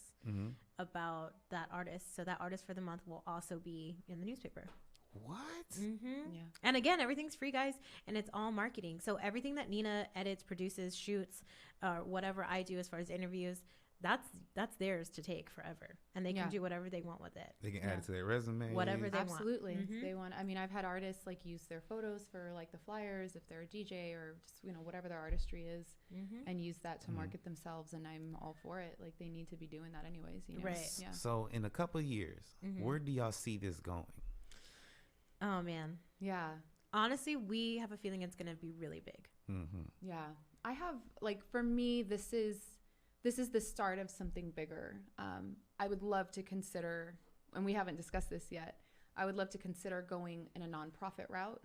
about that artist. So that artist for the month will also be in the newspaper. What? Yeah. And again, everything's free, guys, and it's all marketing. So everything that Nina edits, produces, shoots, whatever I do as far as interviews, that's theirs to take forever, and they can do whatever they want with it. They can add it to their resume. Whatever they Absolutely. want. They want, I've had artists use their photos for the flyers if they're a DJ or just, whatever their artistry is, and use that to market themselves. And I'm all for it. They need to be doing that anyways. Right. Yeah. So in a couple of years, where do y'all see this going? Oh man. Yeah. Honestly, we have a feeling it's going to be really big. Yeah. I have, for me, this is the start of something bigger. I would love to consider, and we haven't discussed this yet, I would love to consider going in a nonprofit route.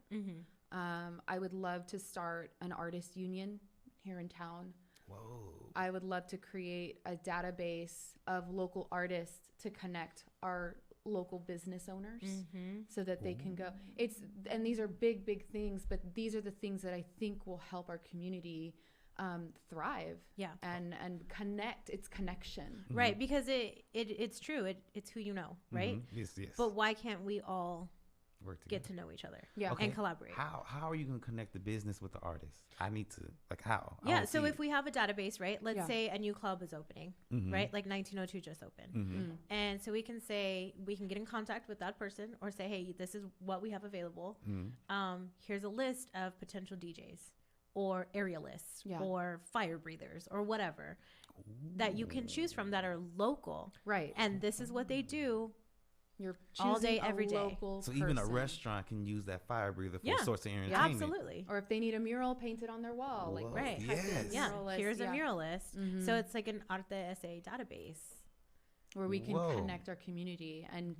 I would love to start an artist union here in town. Whoa. I would love to create a database of local artists to connect our local business owners so that they can go. And these are big things, but these are the things that I think will help our community thrive. Yeah. And connect. It's connection. Right. Because it's true. It's who you know, right? Yes. But why can't we all work together, get to know each other, Okay. and collaborate? How are you going to connect the business with the artist? I need to, how? Yeah, so if we have a database, right? Let's say a new club is opening, right? 1902 just opened. And so we can get in contact with that person or say, hey, this is what we have available. Here's a list of potential DJs or aerialists or fire breathers or whatever that you can choose from that are local. Right. And this is what they do. You're all day, choosing a every day. local So even a person. restaurant can use that fire breather for Yeah. a source of Yeah, entertainment. absolutely. Or if they need a mural painted on their wall, like Whoa, Right. type in yes. Yeah, mural list, here's a yeah. mural list. Mhm. So it's like an Arte SA database. where we can Whoa. connect our community. And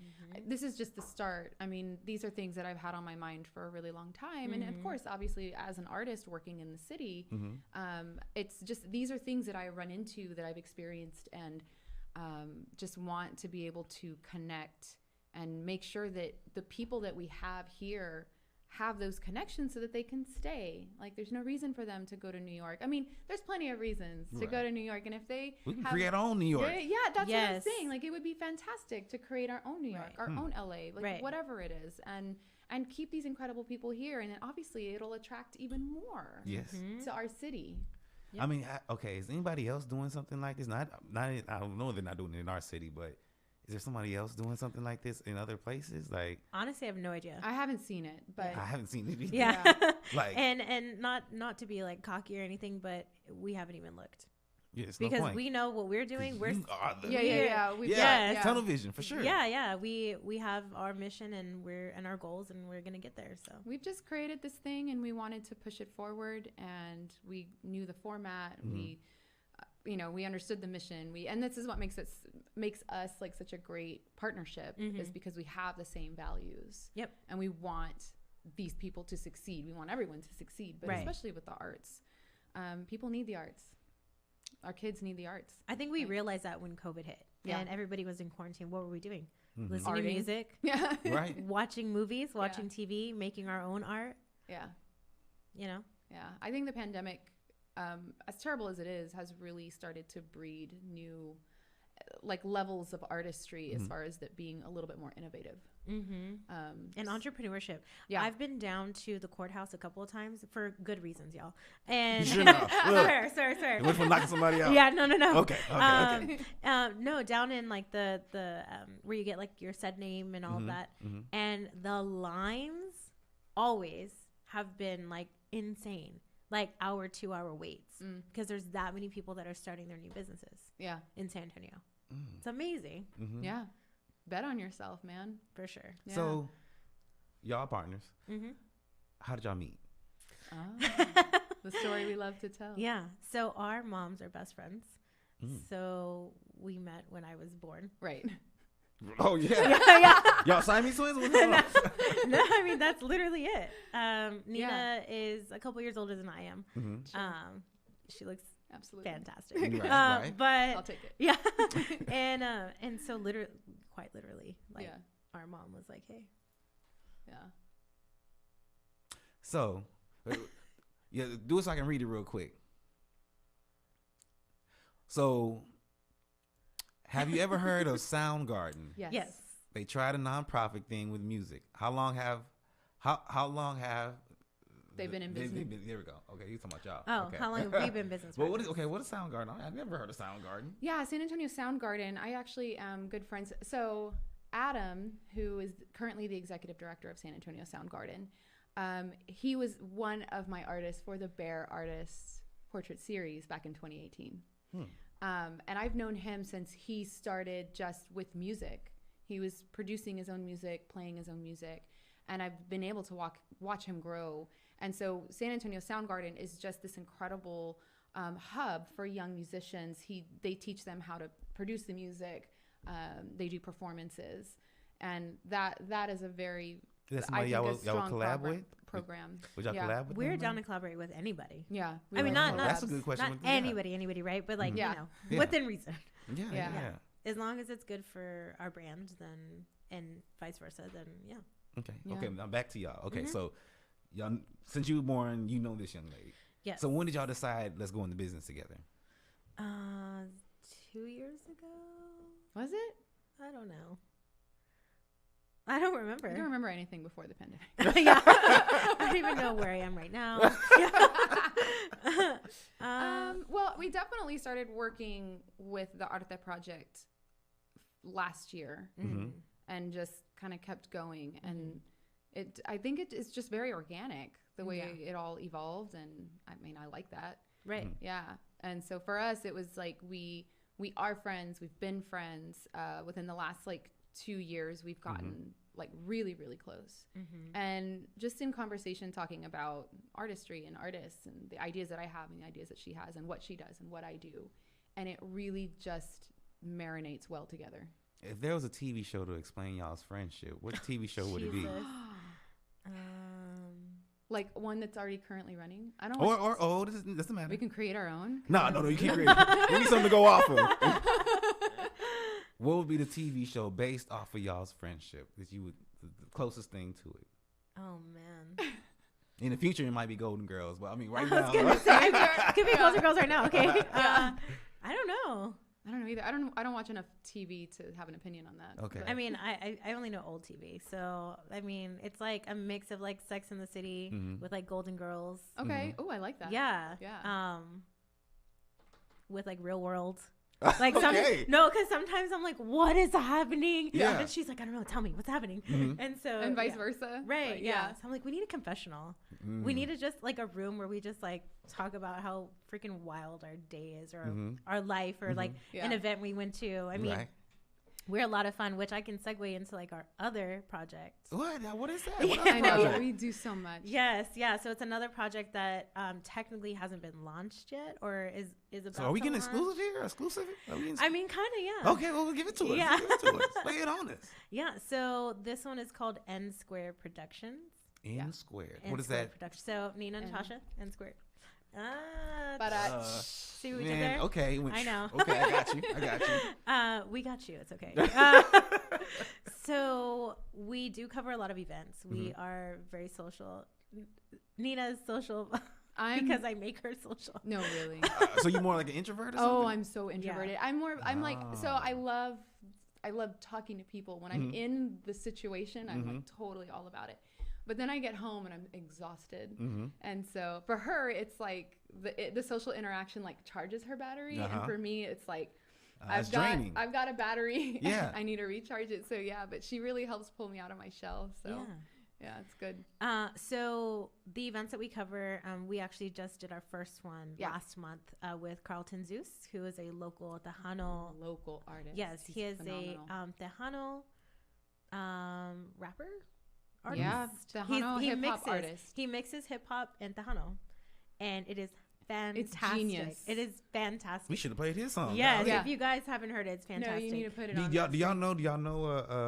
this is just the start. I mean, these are things that I've had on my mind for a really long time. And of course, obviously, as an artist working in the city, it's just, these are things that I run into, that I've experienced, and just want to be able to connect and make sure that the people that we have here have those connections so that they can stay. Like, there's no reason for them to go to New York. I mean, there's plenty of reasons to go Right. to New York. And if they We can have, create our own New York. yeah, that's what I'm Yes. saying. Like, it would be fantastic to create our own New York, Right. our own LA, like Right. whatever it is, and keep these incredible people here. And then obviously it'll attract even more Yes. to our city. I mean, okay, is anybody else doing something like this? Not, I don't know, they're not doing it in our city, but is there somebody else doing something like this in other places? Like, Honestly, I have no idea. I haven't seen it, but I haven't seen it either. Yeah. Like, and not to be like cocky or anything, but we haven't even looked. yeah, it's no Because point. we know what we're doing. We're You are the- yeah. We've yeah, got, tunnel vision for sure. yeah. We have our mission and our goals, and we're gonna get there. So We've just created this thing, and we wanted to push it forward, and we knew the format. We, we understood the mission. And this is what makes us like such a great partnership, is because we have the same values. Yep. And we want these people to succeed. We want everyone to succeed, but Right. especially with the arts. People need the arts. Our kids need the arts. I think we realized that when COVID hit Yeah. and everybody was in quarantine. What were we doing? Listening to Arting. music, Yeah. Right. watching movies, watching TV, making our own art. Yeah. You know. Yeah. I think the pandemic, as terrible as it is, has really started to breed new like levels of artistry as far as that being a little bit more innovative. And entrepreneurship. Yeah. I've been down to the courthouse a couple of times for good reasons, y'all. And You sure now? Look. sorry. Which one knocking somebody out? Yeah, no. Okay. No, down in like the where you get like your said name and all of that, and the lines always have been like insane, like 2-hour waits, because there's that many people that are starting their new businesses Yeah. in San Antonio. It's amazing. Yeah. Bet on yourself, man. For sure. Yeah. So, y'all partners. How did y'all meet? The story we love to tell. Yeah. So our moms are best friends. So we met when I was born. Right. Oh yeah. Yeah. Y'all Siamese twins? What's going on? No, I mean that's literally it. Nina is a couple years older than I am. She looks Absolutely. fantastic. Right. But I'll take it. yeah, and so quite literally, like Yeah. our mom was like, "Hey, Yeah. So, yeah, do it so I can read it real quick. So, have you ever heard of Soundgarden? Yes. yes, They tried a nonprofit thing with music. How long have They've been in business. there we go. Okay, you talking about y'all? oh, okay. how long have we been business Well, partners?" what is Soundgarden? I've never heard of Soundgarden. Yeah, San Antonio Soundgarden. I actually am good friends. So Adam, who is currently the executive director of San Antonio Soundgarden, he was one of my artists for the Bear Artists Portrait Series back in 2018. And I've known him since he started just with music. He was producing his own music, playing his own music, and I've been able to watch him grow. And so San Antonio Soundgarden is just this incredible hub for young musicians. They teach them how to produce the music. They do performances, and that is a very Is that somebody y'all would collab with? program. Would y'all Yeah. collab with We're them? down to collaborate with anybody. Yeah, I mean, not That's a good question. not Yeah. anybody, right? But like Yeah. you know, within reason. Yeah. Yeah. As long as it's good for our brand, then and vice versa, then yeah. Okay. Yeah. Okay. Now back to y'all. Okay. So, y'all, since you were born, you know this young lady. Yes. So when did y'all decide let's go into business together? 2 years ago. Was it? I don't know. I don't remember. I don't remember anything before the pandemic. Yeah. I don't even know where I am right now. Well, we definitely started working with the Arte Project last year, and just kind of kept going. And I think it is just very organic the way it all evolved, and I mean, I like that. Right. Yeah. And so for us, it was like we are friends. We've been friends within the last like 2 years, we've gotten like really, really close. And just in conversation, talking about artistry and artists and the ideas that I have and the ideas that she has and what she does and what I do. And it really just marinates well together. If there was a TV show to explain y'all's friendship, what TV show would it be? Like one that's already currently running. I don't. Or doesn't matter. We can create our own. No, you can't create it. We need something to go off of. What would be the TV show based off of y'all's friendship that you would the closest thing to it? Oh man. In the future, it might be Golden Girls, but I mean, right I now, was gonna say, could be Golden Girls right now. Okay. I don't know. I don't know either. I don't watch enough TV to have an opinion on that. Okay. I mean, I only know old TV, so I mean, it's like a mix of like Sex and the City with like Golden Girls. Okay. Oh, I like that. Yeah. Yeah. With like Real World. Like Okay. because sometimes I'm like, what is happening? Yeah. And she's like, I don't know, tell me what's happening. And so And vice versa. Right. Like, Yeah. So I'm like, we need a confessional. We need just like a room where we just like talk about how freaking wild our day is or our life or like an event we went to. I mean, we're a lot of fun, which I can segue into like our other project. What is that? What I know. project? We do so much. Yes. Yeah. So it's another project that technically hasn't been launched yet or is about So are we to getting launch. exclusive here? Exclusive? I mean, kind of, yeah. Okay, well, give it to us. Yeah. Give it to us. Lay it on us. Yeah. So this one is called N Square Productions. N squared. N What is Squared that? Production. So Nina, Natasha, N Squared. But See what we did there? Okay. I know. Okay, I got you. We got you. It's okay. So we do cover a lot of events. We are very social. Nina's social because I make her social. No, really. So you more like an introvert or something? Oh, I'm so introverted. I'm like, so I love talking to people. When I'm in the situation, I'm like totally all about it. But then I get home and I'm exhausted. And so for her, it's like the social interaction like charges her battery. And for me, it's like, I've got a battery. Yeah. I need to recharge it. So yeah, but she really helps pull me out of my shell. So yeah, it's good. So the events that we cover, we actually just did our first one last month with Carlton Zeus, who is a local Tejano artist. Yes, he is phenomenal. a Tejano rapper. Artist. Yeah, Tejano hip-hop artist. He mixes hip hop and Tejano, and it is fantastic. It's genius. It is fantastic. We should have played his song. Yes, Yeah. if you guys haven't heard it, it's fantastic. No, you need to put it Do on. y'all know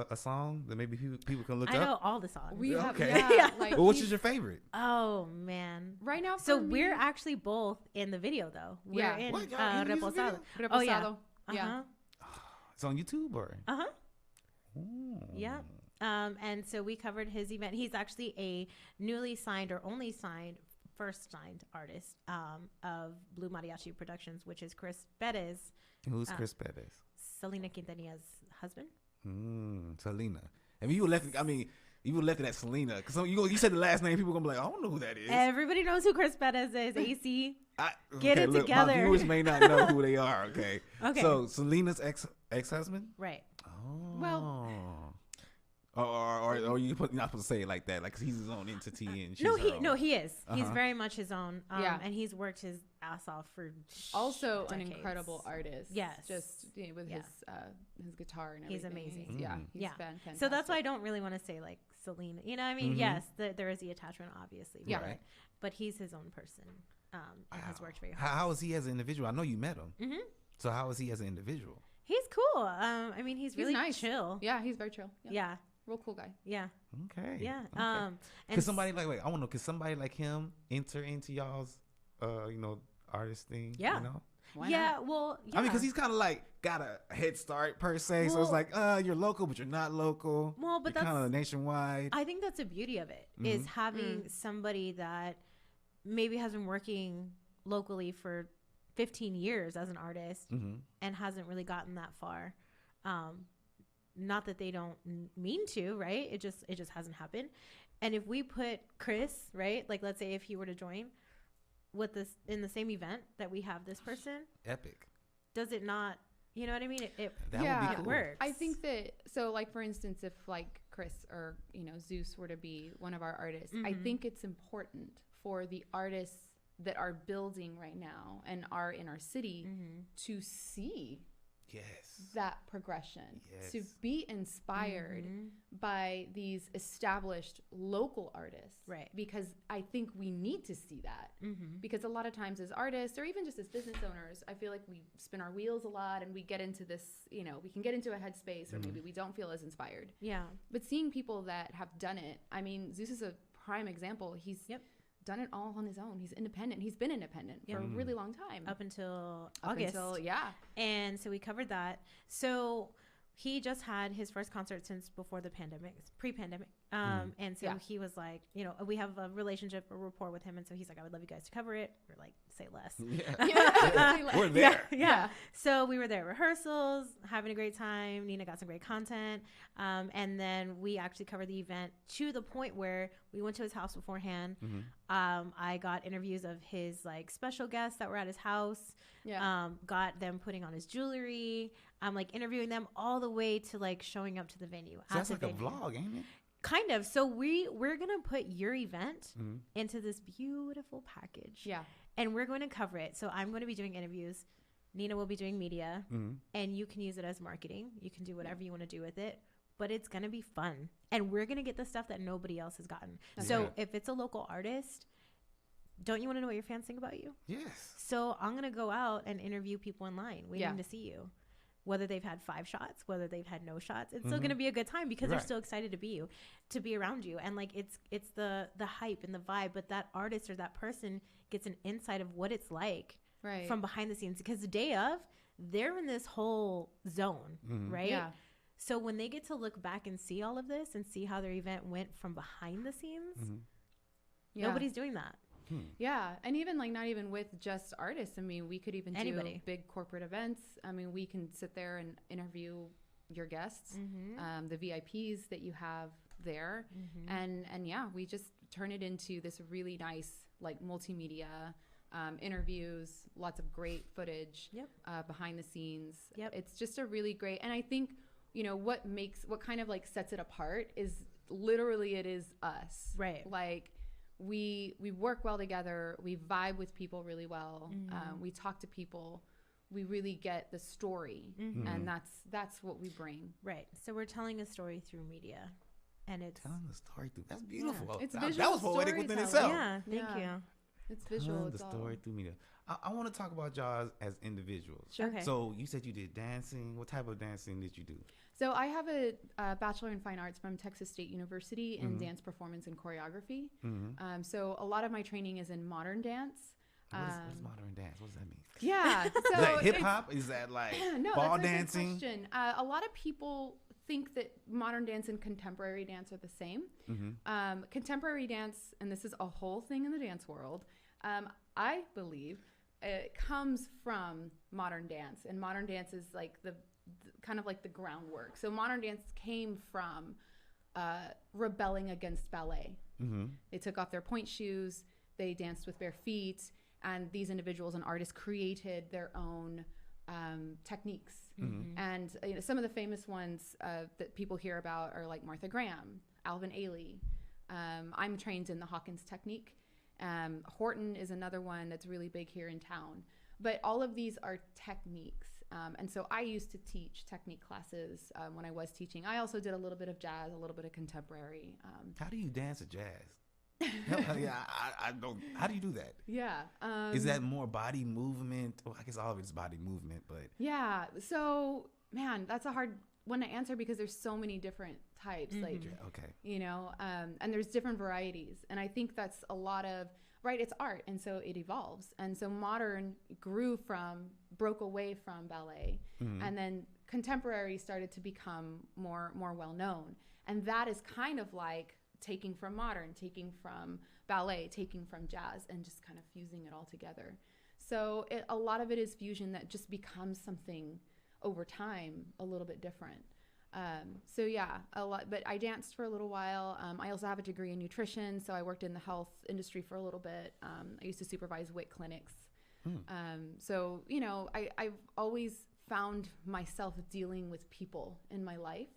a song that maybe people can look I up? know all the songs. We have, Okay. yeah, like Well, which is your favorite? Oh man! right now. So for me, we're actually both in the video though. We're Yeah. in What, y'all in the music Reposado. video? Oh yeah. Reposado. Yeah. It's on YouTube or? Ooh. Yeah. And so we covered his event. He's actually a newly signed or only signed, first signed artist of Blue Mariachi Productions, which is Chris Perez, Who's Chris Perez? Selena Quintanilla,'s husband. Selena. And you left it at Selena because you said the last name. People gonna be like, I don't know who that is. Everybody knows who Chris Perez is. AC. Get it look, together. My viewers may not know who they are. Okay. Okay. So Selena's ex-husband. Right. Oh. Well. Or you're not supposed to say it like that, like 'cause he's his own entity and she's No, her own. he is. He's very much his own. Yeah. And he's worked his ass off for Also an decades. incredible artist. Yes. Just with Yeah. his guitar and He's everything. amazing. He's Yeah. fantastic. So that's why I don't really want to say like Selena. You know what I mean? Yes, there is the attachment, obviously. Yeah. Right. But he's his own person and has worked very hard. How is he as an individual? I know you met him. So how is he as an individual? He's cool. I mean, he's really nice. chill. Yeah, he's very chill. Yeah. Real cool guy. Yeah. Okay. Yeah. Okay. And Could somebody I want to know, could somebody like him enter into y'all's, artist thing? Yeah. You know? Why yeah. not? Well, yeah. I mean, because he's kind of like got a head start per se. So it's Well- like, you're local, but you're not local. Well, but you're that's kind of nationwide. I think that's the beauty of it is having somebody that maybe has been working locally for 15 years as an artist and hasn't really gotten that far. Not that they don't mean to, right? It just hasn't happened. And if we put Chris, right? Like let's say if he were to join with this in the same event that we have this person, Epic. does it not, you know what I mean? It That Yeah. would be it cool. works. I think that, so like for instance, if like Chris or Zeus were to be one of our artists, I think it's important for the artists that are building right now and are in our city to see Yes. that progression, Yes. to be inspired by these established local artists. Right. Because I think we need to see that. Because a lot of times as artists, or even just as business owners, I feel like we spin our wheels a lot and we get into this, you know, we can get into a headspace, or maybe we don't feel as inspired. Yeah. But seeing people that have done it, I mean, Zeus is a prime example. He's done it all on his own. He's independent. He's been independent for a really long time. Up until August. Yeah. And so we covered that. So he just had his first concert since before the pandemic, pre-pandemic. And so he was like, you know, we have a relationship, a rapport with him. And so he's like, I would love you guys to cover it. We're like, say less. We're there. Yeah. So we were there at rehearsals, having a great time. Nina got some great content. And then we actually covered the event to the point where we went to his house beforehand. I got interviews of his like special guests that were at his house. Got them putting on his jewelry. I'm like interviewing them all the way to like showing up to the venue. So that's like a vlog, ain't it? Kind of. So we're gonna put your event into this beautiful package. Yeah. And we're going to cover it. So I'm going to be doing interviews. Nina will be doing media, and you can use it as marketing. You can do whatever you want to do with it, but it's going to be fun. And we're going to get the stuff that nobody else has gotten. So if it's a local artist, don't you want to know what your fans think about you? Yes. So I'm going to go out and interview people in line waiting to see you. Whether they've had 5 shots, whether they've had no shots, it's still going to be a good time because they're still excited to be around you. And like, it's the hype and the vibe, but that artist or that person gets an insight of what it's like from behind the scenes, because the day of, they're in this whole zone, right? Yeah. So when they get to look back and see all of this and see how their event went from behind the scenes, nobody's doing that. Yeah. And even like, not even with just artists. I mean, we could even do big corporate events. I mean, we can sit there and interview your guests, the VIPs that you have there. And yeah, we just turn it into this really nice, like multimedia interviews, lots of great footage behind the scenes. It's just a really great, and I think, you know, what kind of like sets it apart is literally it is us. Right. Like, we work well together. We vibe with people really well. We talk to people. We really get the story, and that's what we bring. Right. So we're telling a story through media, and it's telling the story through. That's beautiful. Yeah. It's that was poetic within itself. Yeah. Thank you. It's visual. Telling the story through media. I want to talk about y'all as individuals. Sure. Okay. So you said you did dancing. What type of dancing did you do? So I have a Bachelor in Fine Arts from Texas State University in dance performance and choreography. So a lot of my training is in modern dance. What is modern dance? What does that mean? Yeah. So is that hip hop? Is that like ball dancing? Good question. A lot of people think that modern dance and contemporary dance are the same. Contemporary dance, and this is a whole thing in the dance world, I believe it comes from modern dance, and modern dance is like the kind of like the groundwork. So modern dance came from rebelling against ballet. They took off their point shoes, they danced with bare feet, and these individuals and artists created their own techniques. And you know, some of the famous ones that people hear about are like Martha Graham, Alvin Ailey. I'm trained in the Hawkins technique. Horton is another one that's really big here in town. But all of these are techniques. And so I used to teach technique classes when I was teaching. I also did a little bit of jazz, a little bit of contemporary. How do you dance to jazz? I don't. How do you do that? Yeah. Is that more body movement? Well, I guess all of it's body movement, but yeah. So, man, that's a hard one to answer because there's so many different types. Like, you know, and there's different varieties. And I think that's a lot of, right, it's art. And so it evolves. And so modern broke away from ballet. And then contemporary started to become more well known. And that is kind of like taking from modern, taking from ballet, taking from jazz, and just kind of fusing it all together. So a lot of it is fusion that just becomes something over time a little bit different. So yeah, a lot. But I danced for a little while. I also have a degree in nutrition, so I worked in the health industry for a little bit. I used to supervise WIC clinics. So, you know, I've always found myself dealing with people in my life.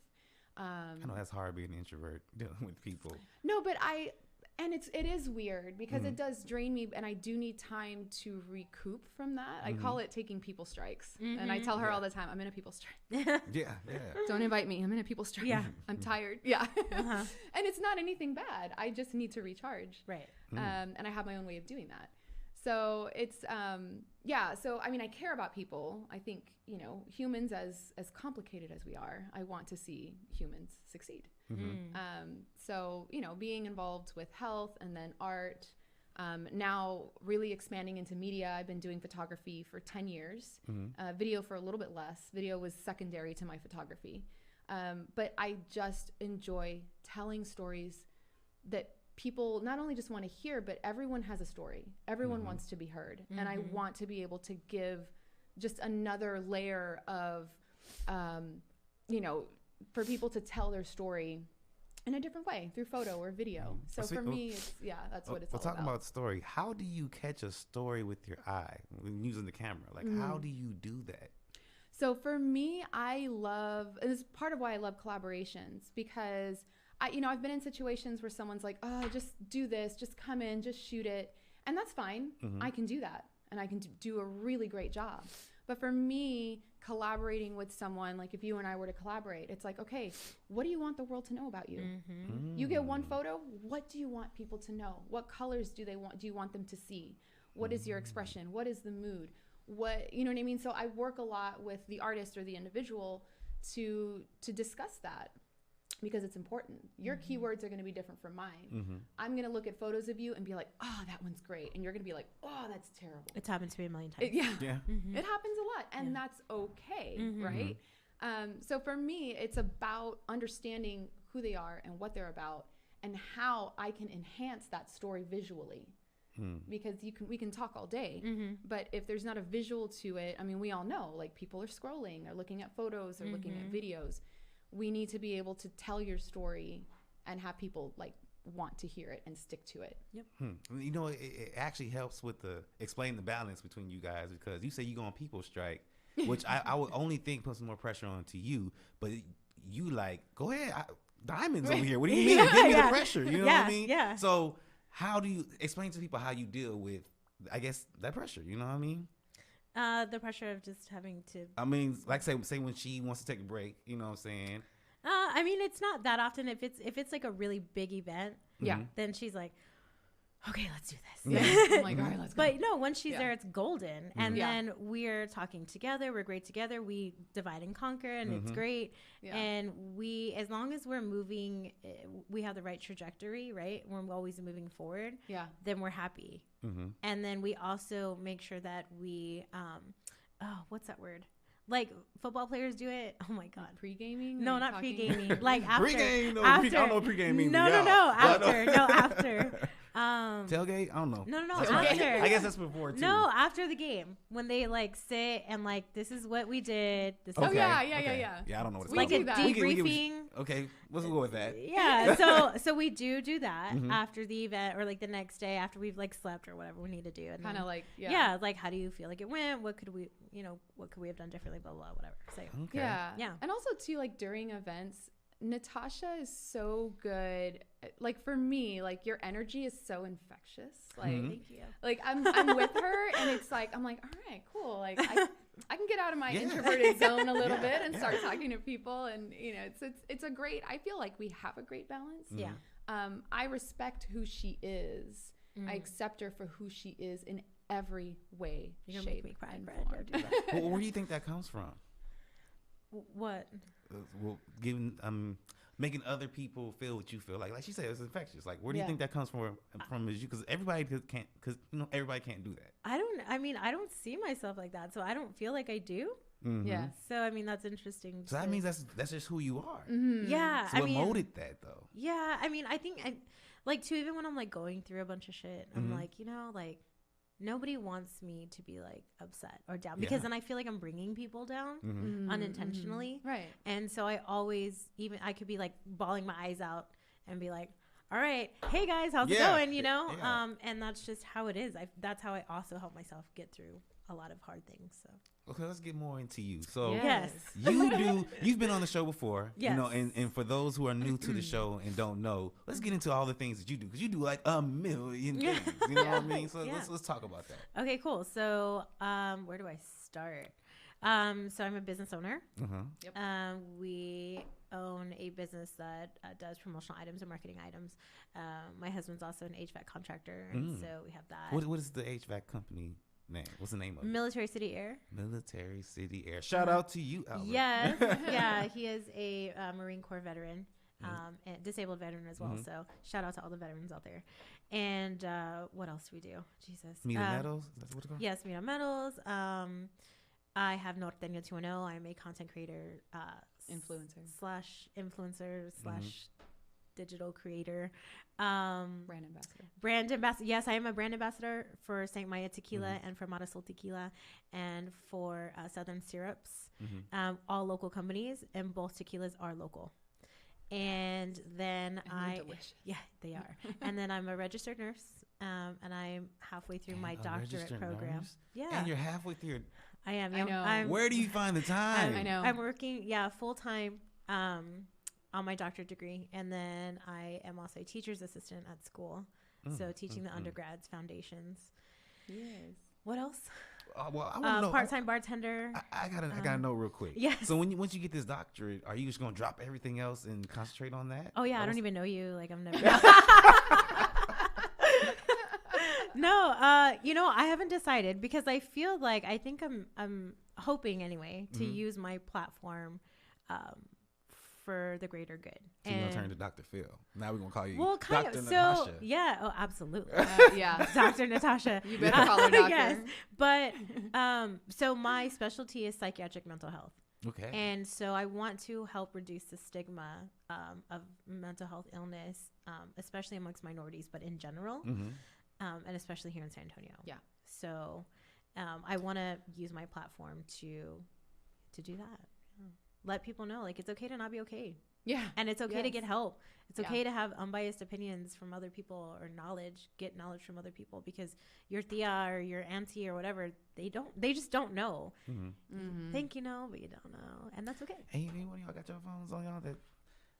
I know that's hard being an introvert, dealing with people. No, but And it is weird because it does drain me, and I do need time to recoup from that. I call it taking people strikes. And I tell her all the time, I'm in a people strike. Yeah. Don't invite me. I'm in a people strike. Yeah. I'm tired. Yeah. And it's not anything bad. I just need to recharge. Right. And I have my own way of doing that. So it's, so, I mean, I care about people. I think, humans as complicated as we are, I want to see humans succeed. So, being involved with health and then art, now really expanding into media. I've been doing photography for 10 years, video for a little bit less. Video was secondary to my photography. But I just enjoy telling stories that people not only just want to hear, but everyone has a story. Everyone wants to be heard. And I want to be able to give just another layer of, for people to tell their story in a different way through photo or video. So for me, it's, that's what it's all about. Talking about story, how do you catch a story with your eye when using the camera? Like, how do you do that? So for me, and this is part of why I love collaborations, because I've been in situations where someone's like, oh, just do this, just come in, just shoot it. And that's fine. I can do that. And I can do a really great job. But for me, collaborating with someone, like if you and I were to collaborate, it's like, okay, what do you want the world to know about you? You get one photo. What do you want people to know? What colors do you want them to see? What is your expression? What is the mood? You know what I mean? So I work a lot with the artist or the individual to discuss that, because it's important. Your keywords are going to be different from mine. I'm going to look at photos of you and be like, oh, that one's great. And you're going to be like, oh, that's terrible. It's happened to me a million times. It happens a lot. And that's okay, right? So for me, it's about understanding who they are and what they're about and how I can enhance that story visually. Because we can talk all day, but if there's not a visual to it, I mean, we all know, like, people are scrolling, they're looking at photos, they're looking at videos. We need to be able to tell your story and have people like want to hear it and stick to it. Yep. It actually helps with explain the balance between you guys, because you say you go on people strike, which I would only think puts more pressure on to you, but you like, go ahead, diamonds over here. What do you mean? Give me the pressure. You know what I mean? Yeah. So how do you explain to people how you deal with, I guess, that pressure? You know what I mean? The pressure of just having to. I mean, like say when she wants to take a break, you know what I'm saying? I mean, it's not that often. If it's like a really big event, then she's like, okay, let's do this. I'm like, all right, let's go. But no, once she's there, it's golden. And then we're talking together. We're great together. We divide and conquer, and it's great. Yeah. And as long as we're moving, we have the right trajectory, right? We're always moving forward. Yeah. Then we're happy. And then we also make sure that we, what's that word? Like football players do it. Oh my God. Pre-gaming? No, not pre-gaming. Like after. Pre-game? No, after. I don't know what pre-game means. No, after. No, after. Tailgate? I don't know. No, after. I guess that's before too. No, after the game, when they like sit and like, this is what we did. This okay. is Yeah, like do a that. debriefing. Okay, let's go with that. Yeah, so we do that after the event, or like the next day after we've like slept or whatever we need to do. And kind of like like, how do you feel like it went? What could we have done differently? Blah blah, whatever. So yeah, and also too, like during events, Natasha is so good. Like for me, like your energy is so infectious. Like, thank you. Like I'm with her, and it's like I'm like, all right, cool. Like I can get out of my introverted zone a little bit and start talking to people, and it's a great. I feel like we have a great balance. Yeah. I respect who she is. I accept her for who she is in every way, You're shape, gonna make me cry, and Brad. form. Don't do that. Well, where do you think that comes from? What? Making other people feel what you feel. Like she said, it's infectious. Like, where do you think that comes from? Is you? Because everybody can't. Because everybody can't do that. I don't see myself like that, so I don't feel like I do. Yeah. So I mean, that's interesting. So that means that's just who you are. Yeah. So what molded that though? Yeah. I mean, I think even when I'm like going through a bunch of shit, I'm like, like nobody wants me to be like upset or down, because then I feel like I'm bringing people down unintentionally. Right. And so I always, I could be like bawling my eyes out and be like, all right, hey guys, how's it going? And that's just how it is. That's how I also help myself get through a lot of hard things. So Okay, let's get more into you. So Yes. you've been on the show before, Yes. you know, and for those who are new to the show and don't know, let's get into all the things that you do, because you do like a million things. You know what I mean? So Yeah. let's talk about that. Okay, cool. So, where do I start? So I'm a business owner. We own a business that does promotional items and marketing items. My husband's also an HVAC contractor, and so we have that. What is the HVAC company name? What's the name of it? Military City Air. Military City Air. Shout out to you, Albert. Yes, yeah, he is a Marine Corps veteran, and disabled veteran as well. So shout out to all the veterans out there. And what else do we do? Jesus. Meet Metals? That's what it's called? Yes, Mira Metals. I have Norteño 2.0. I'm a content creator, influencer slash digital creator, brand ambassador. Yes, I am a brand ambassador for St. Maya Tequila and for Mata Sol Tequila and for Southern Syrups, all local companies, and both tequilas are local. And then yeah, they are. And then I'm a registered nurse, and I'm halfway through my doctorate program. Nurse? Yeah, And you're halfway through. I am. I know. Where do you find the time? I know. I'm working, full time on my doctorate degree, and then I am also a teacher's assistant at school, so teaching the undergrads foundations. Yes. What else? Well, I want to know. Part-time bartender. I gotta know real quick. Yes. So once you get this doctorate, are you just gonna drop everything else and concentrate on that? Oh yeah, I don't even know you. Like I'm never. No, I haven't decided, because I feel like I think I'm hoping anyway to use my platform for the greater good. So you're gonna turn to Dr. Phil. Now we're gonna call you kind Dr. of. Natasha. So yeah, oh absolutely. Yeah. Dr. Natasha. You better call her doctor. Yes. But so my specialty is psychiatric mental health. Okay. And so I want to help reduce the stigma of mental health illness, especially amongst minorities, but in general, and especially here in San Antonio. Yeah. So I want to use my platform to do that. Yeah. Let people know, like, it's okay to not be okay. Yeah. And it's okay to get help. It's Yeah. okay to have unbiased opinions from other people, or get knowledge from other people, because your tia or your auntie or whatever, they just don't know. You think you know, but you don't know. And that's okay. Hey, anyone of y'all got your phones on y'all? That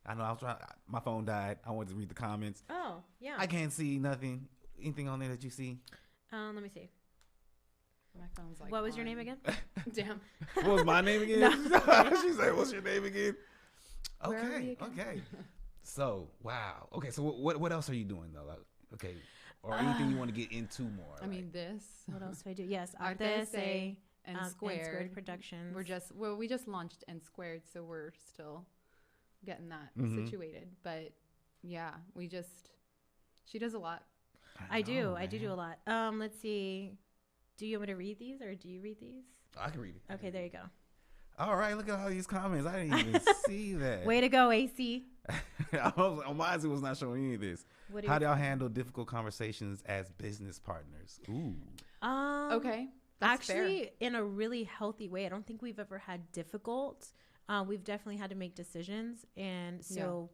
I know I was trying. My phone died. I wanted to read the comments. Oh, yeah. I can't see nothing. Anything on there that you see? Let me see. My phone's like, What was your name again? Damn. What was my name again? She said, "What's your name again?" Where are we Okay, again? okay. So wow. Okay, so what else are you doing though? Like, okay, or anything you want to get into more? I mean, this. What else do I do? Yes, Arte Arte Se and and Squared. Squared Productions. We just launched and Squared, so we're still getting that situated. But yeah, she does a lot. I do man. do a lot. Let's see. Do you want me to read these, or do you read these? I can read it. Okay, there you go. All right, look at all these comments. I didn't even see that. Way to go, AC. On mine, it was not showing any of this. What How do y'all handle difficult conversations as business partners? Ooh. Okay. That's Actually, fair. in a really healthy way. I don't think we've ever had difficult. We've definitely had to make decisions, and so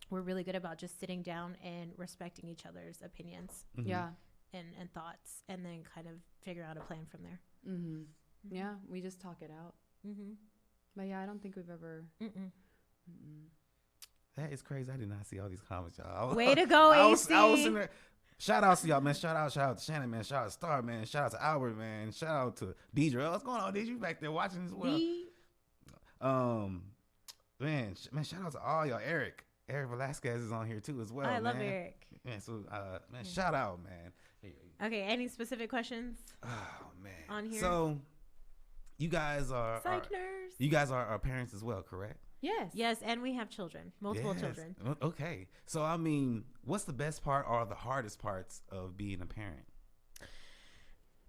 we're really good about just sitting down and respecting each other's opinions Yeah. and thoughts, and then kind of figure out a plan from there. Yeah, we just talk it out. But yeah, I don't think we've ever. That is crazy. I did not see all these comments, y'all. Way to go, I AC. was in there. Shout out to y'all, man. Shout out to Shannon, man. Shout out to Star, man. Shout out to Albert, man. Shout out to Deidre. What's going on, Deidre? You back there watching as well? Man, shout out to all y'all. Eric Velasquez is on here too as well. I love man. Eric. Man, so man, shout out, man. Okay, any specific questions Oh man. on here? So you guys are Psych nurse. you guys are parents as well, correct? Yes. Yes, and we have children, multiple Yes. children. Okay. So I mean, what's the best part or the hardest parts of being a parent?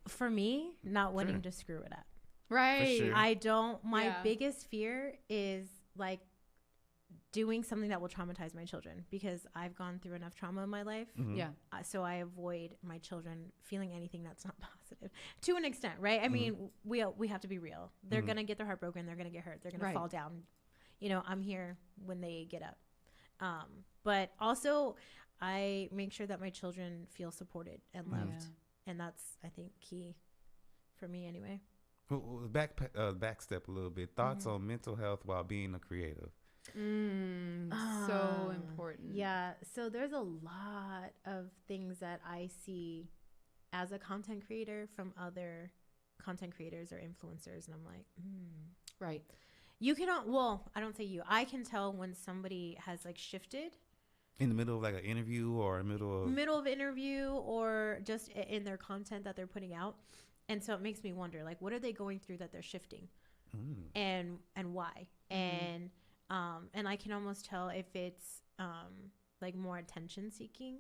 For me, not wanting to screw it up. Right. For sure. I don't. My Yeah. biggest fear is like doing something that will traumatize my children, because I've gone through enough trauma in my life. Yeah. So I avoid my children feeling anything that's not positive, to an extent, right? I mean, we have to be real. They're gonna get their heart broken. They're gonna get hurt. They're gonna Right. fall down. You know, I'm here when they get up. But also, I make sure that my children feel supported and loved, and that's, I think, key for me anyway. Back step a little bit. Thoughts on mental health while being a creative. So important. Yeah. So there's a lot of things that I see as a content creator from other content creators or influencers, and I'm like, Right. you cannot. Well, I don't say you. I can tell when somebody has like shifted In the middle of like an interview or middle of interview or just in their content that they're putting out. And so it makes me wonder, like, what are they going through that they're shifting, and why? And I can almost tell if it's like more attention seeking,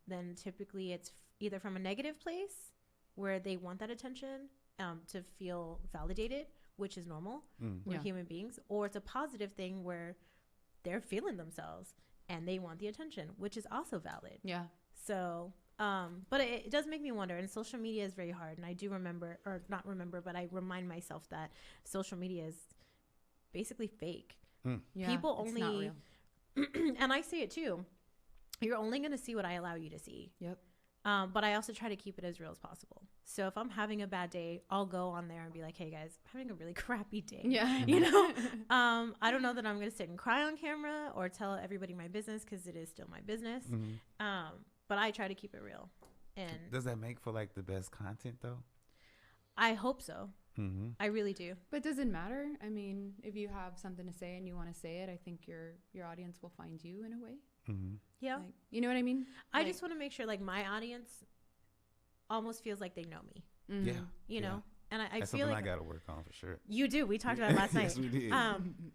then typically it's either from a negative place where they want that attention to feel validated, which is normal. We're human beings, or it's a positive thing where they're feeling themselves and they want the attention, which is also valid. Yeah. So, but it does make me wonder, and social media is very hard. And I do remember, or not remember, but I remind myself that social media is basically fake. Yeah, People it's not only, real. and I say it too, you're only going to see what I allow you to see. Yep. But I also try to keep it as real as possible. So if I'm having a bad day, I'll go on there and be like, hey guys, I'm having a really crappy day. Yeah. You know, I don't know that I'm going to sit and cry on camera or tell everybody my business, because it is still my business. But I try to keep it real. And Does that make for like the best content though? I hope so. I really do. But does it matter? I mean, if you have something to say and you want to say it, I think your audience will find you in a way. Yeah. Like, you know what I mean? I just want to make sure like my audience almost feels like they know me. Yeah. You know? And I That's feel something like I got to work on for sure. you do. We talked about it last night. Yes, we did.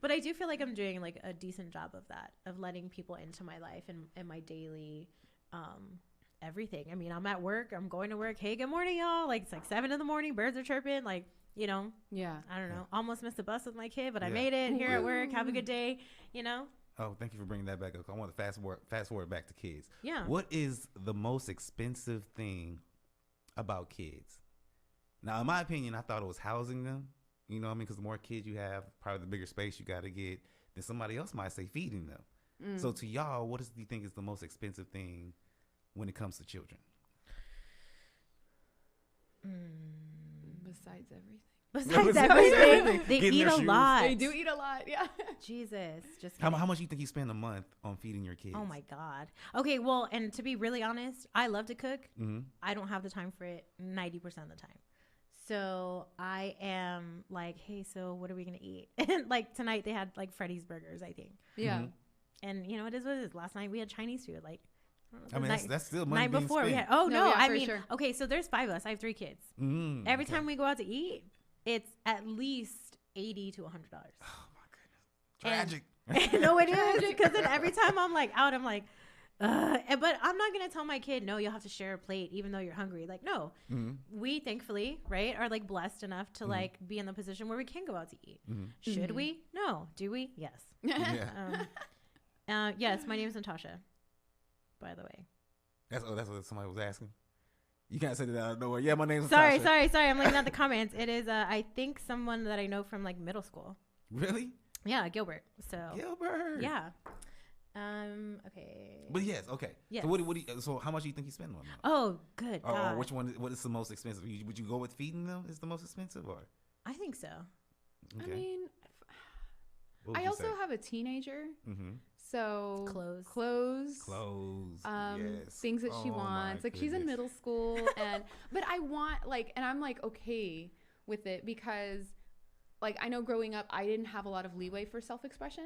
But I do feel like I'm doing like a decent job of that, of letting people into my life and my daily everything. I mean, I'm at work. I'm going to work. Hey, good morning, y'all. Like, it's like 7 a.m. Birds are chirping. Like, you know. Yeah. I don't know. Almost missed the bus with my kid, but I made it here at work. Have a good day. You know. Oh, thank you for bringing that back up. I want to fast forward back to kids. Yeah. What is the most expensive thing about kids? Now, in my opinion, I thought it was housing them. You know what I mean? Because the more kids you have, probably the bigger space you got to get. Then somebody else might say feeding them. So to y'all, what do you think is the most expensive thing when it comes to children? Besides everything. Besides everything, they Getting eat their a shoes. lot. They do eat a lot. Yeah. Jesus. Just How kidding. much do you think you spend a month on feeding your kids? Oh my God. Okay, well, and to be really honest, I love to cook. I don't have the time for it 90% of the time. So I am like, hey, so what are we gonna eat? And like tonight they had like Freddy's burgers, I think. Yeah. And you know, it is what it is. Last night we had Chinese food. Like, I mean, that's still money night being before spent. we had. Oh No, no, yeah, I for mean, sure. okay, so there's 5 of us. I have 3 kids. Every time we go out to eat, it's at least $80 to $100. Oh my goodness, tragic. No, it is, because then every time I'm like out, I'm like, but I'm not gonna tell my kid, no, you'll have to share a plate even though you're hungry. Like, no, we thankfully, right, are like blessed enough to like be in the position where we can go out to eat. Should we? No. Do we? Yes. Yeah. Yes, my name is Natasha, by the way. That's what somebody was asking. You can't say that out of nowhere. Yeah, my name's Sorry. Natasha. I'm looking at the comments. It is, I think, someone that I know from like middle school. Really? Yeah, Gilbert. So Gilbert. yeah. Okay. But yes, okay. Yes. So what do you, so how much do you think you spend on that? Oh, good Or God. which one? What is the most expensive? Would you go with feeding them? Is the most expensive, or? I think so. I mean, What would I you also say? have a teenager. Mm-hmm. So Clothes. Clothes. Yes. Things that she Oh, my wants. Like, she's in goodness. middle school, but I want, like, and I'm like okay with it because, like, I know growing up I didn't have a lot of leeway for self-expression,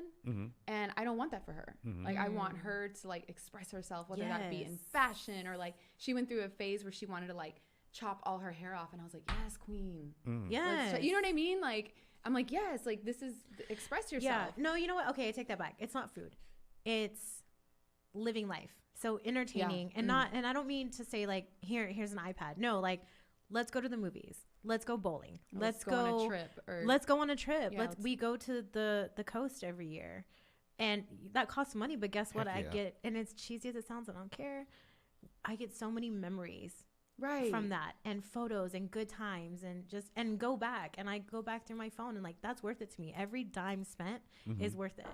and I don't want that for her. Like, I want her to like express herself, whether that be in Yes. fashion or like she went through a phase where she wanted to like chop all her hair off, and I was like, yes, queen. Yes. You know what I mean? Like, I'm like, yes, like, this is express yourself. Yeah. No, you know what? Okay, I take that back. It's not food. It's living life. So entertaining and not, and I don't mean to say like, here's an iPad. No, like, let's go to the movies. Let's go bowling. Let's go on a trip. Let's go on a trip. Yeah, we go to the coast every year. And that costs money, but guess what? Heck I yeah. get, and it's cheesy as it sounds, I don't care. I get so many memories right from that, and photos and good times, and go back, and I go back through my phone, and like, that's worth it to me. Every dime spent is worth it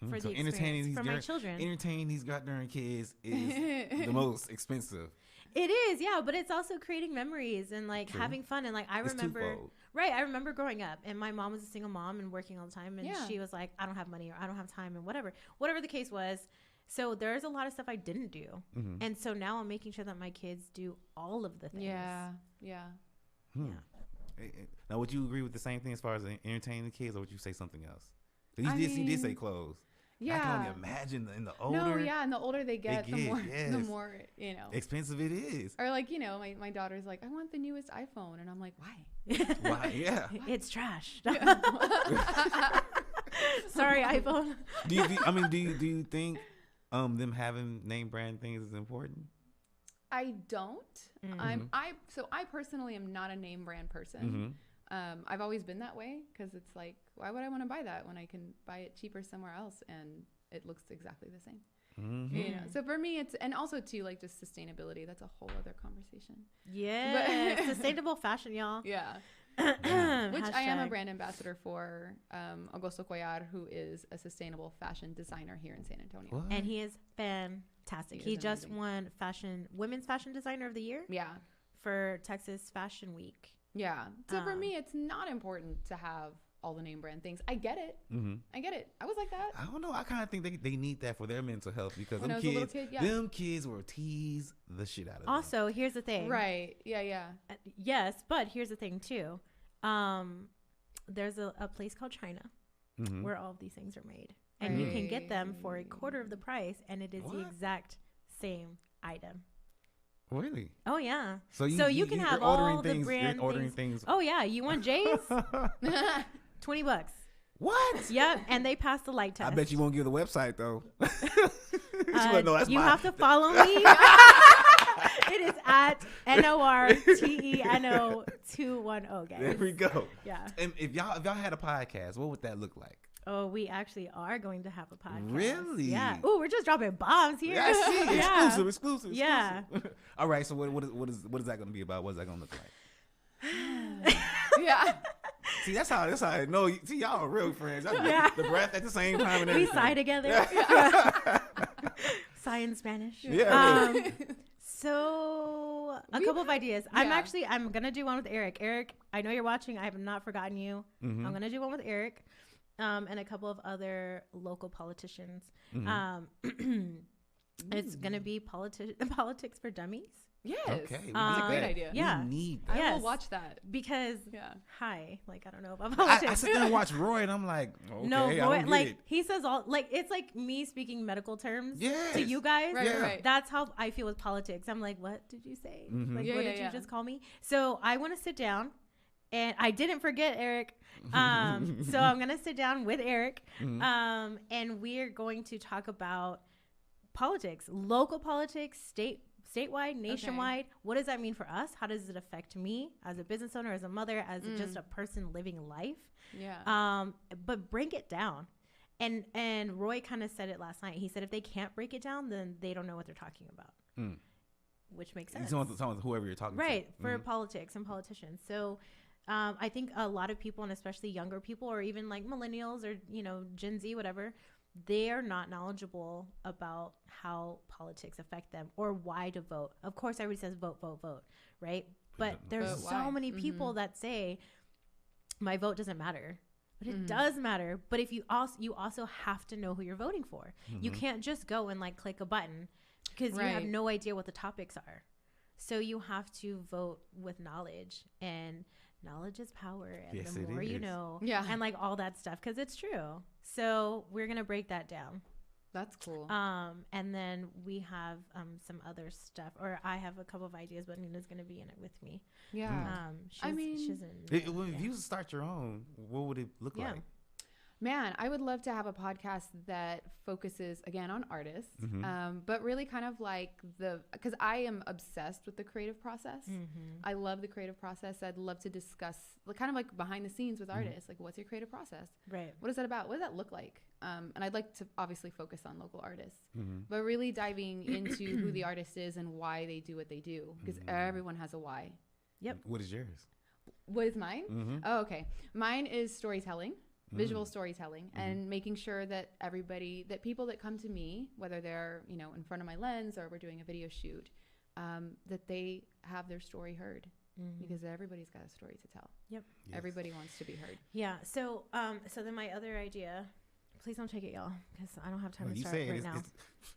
for So the entertaining experience, these for my children. entertaining these goddamn kids is the most expensive. It is, yeah, but it's also creating memories and like True. having fun. And like I It's remember, twofold. right? I remember growing up, and my mom was a single mom and working all the time, and Yeah. she was like, "I don't have money, or I don't have time, and whatever the case was." So there's a lot of stuff I didn't do, and so now I'm making sure that my kids do all of the things. Yeah. Yeah. Now, would you agree with the same thing as far as entertaining the kids, or would you say something else? 'Cause I you did say mean, clothes. Yeah. I can only imagine in the older, No, yeah, and the older they get, the more, yes. the more, expensive it is. Or like, my daughter's like, I want the newest iPhone, and I'm like, why? Why? Yeah. It's trash. Sorry, iPhone. Do you think them having name brand things is important? I don't. I personally am not a name brand person. I've always been that way because it's like, why would I want to buy that when I can buy it cheaper somewhere else and it looks exactly the same? So for me, it's, and also too, like just sustainability. That's a whole other conversation. Yeah, sustainable fashion, y'all. Yeah. Which I am a brand ambassador for Augusto Cuellar, who is a sustainable fashion designer here in San Antonio. What? And he is fantastic. He just won Women's Fashion Designer of the Year. Yeah. For Texas Fashion Week. Yeah. So for me, it's not important to have all the name brand things. I get it. I get it. I was like that. I don't know. I kind of think they need that for their mental health because When I them was a little kids, kid, yeah. them kids will tease the shit out of them. Also, here's the thing. Right. Yeah. Yes, but here's the thing too. There's a place called China where all of these things are made. And you can get them for a quarter of the price, and it is the exact same item. Really? Oh, yeah. So you can have all the brand You're ordering things. Oh, yeah. You want J's? $20. What? Yep. And they pass the light test. I bet you won't give the website, though. You have to follow me. It is at NORTENO210, guys. There we go. Yeah. And if y'all had a podcast, what would that look like? Oh, we actually are going to have a podcast. Really? Yeah. Oh, we're just dropping bombs here. Yeah, I see. Yeah. Exclusive. Yeah. All right. So what is that going to be about? What is that going to look like? Yeah. See, that's how I know. See, y'all are real friends. Yeah. The breath at the same time and We everything. sigh together. Sigh in Spanish. Yeah. So a couple of ideas. I'm gonna do one with Eric. Eric, I know you're watching. I have not forgotten you. I'm gonna do one with Eric, and a couple of other local politicians. It's gonna be politics for dummies. Yes. Okay. We That's need a great that. idea. Yeah. We need I that. will watch that. Because I don't know about I politics. sit there and watch Roy, and I'm like, okay, No, I Roy, don't get like it. he says all like it's like me speaking medical terms Yes. to you guys. Right, right. That's how I feel with politics. I'm like, what did you say? Like, Yeah, what yeah, did yeah. you just call me? So I want to sit down, and I didn't forget Eric. So I'm gonna sit down with Eric, and we're going to talk about politics, local politics, statewide, nationwide. What does that mean for us? How does it affect me as a business owner, as a mother, as just a person living life? Yeah. But break it down. And Roy kind of said it last night. He said if they can't break it down, then they don't know what they're talking about, which makes sense. He's on whoever you're talking Right, to. for politics and politicians. So I think a lot of people, and especially younger people, or even like millennials or, Gen Z, whatever, they are not knowledgeable about how politics affect them or why to vote. Of course, everybody says vote, vote, vote, right? But there's But so why? many people that say my vote doesn't matter. But it does matter. But if you also have to know who you're voting for. You can't just go and like click a button because you have no idea what the topics are. So you have to vote with knowledge, and knowledge is power, and Yes, the it more you is. know, Yeah. and like all that stuff, because it's true. So we're gonna break that down. That's cool. And then we have some other stuff, or I have a couple of ideas, but Nina's gonna be in it with me. Yeah. She's in. If you start your own, what would it look like? Man, I would love to have a podcast that focuses again on artists, but really kind of like because I am obsessed with the creative process. I love the creative process. I'd love to discuss kind of like behind the scenes with artists. Like, what's your creative process? Right. What is that about? What does that look like? And I'd like to obviously focus on local artists, but really diving into who the artist is and why they do what they do, because everyone has a why. Yep. What is yours? What is mine? Oh, okay. Mine is storytelling. Visual storytelling, and making sure that people that come to me, whether they're, in front of my lens or we're doing a video shoot, that they have their story heard, Mm-hmm. because everybody's got a story to tell. Yep. Yes. Everybody wants to be heard. Yeah. So then my other idea, please don't take it, y'all, because I don't have time Well, to you start say right it's- now. it's-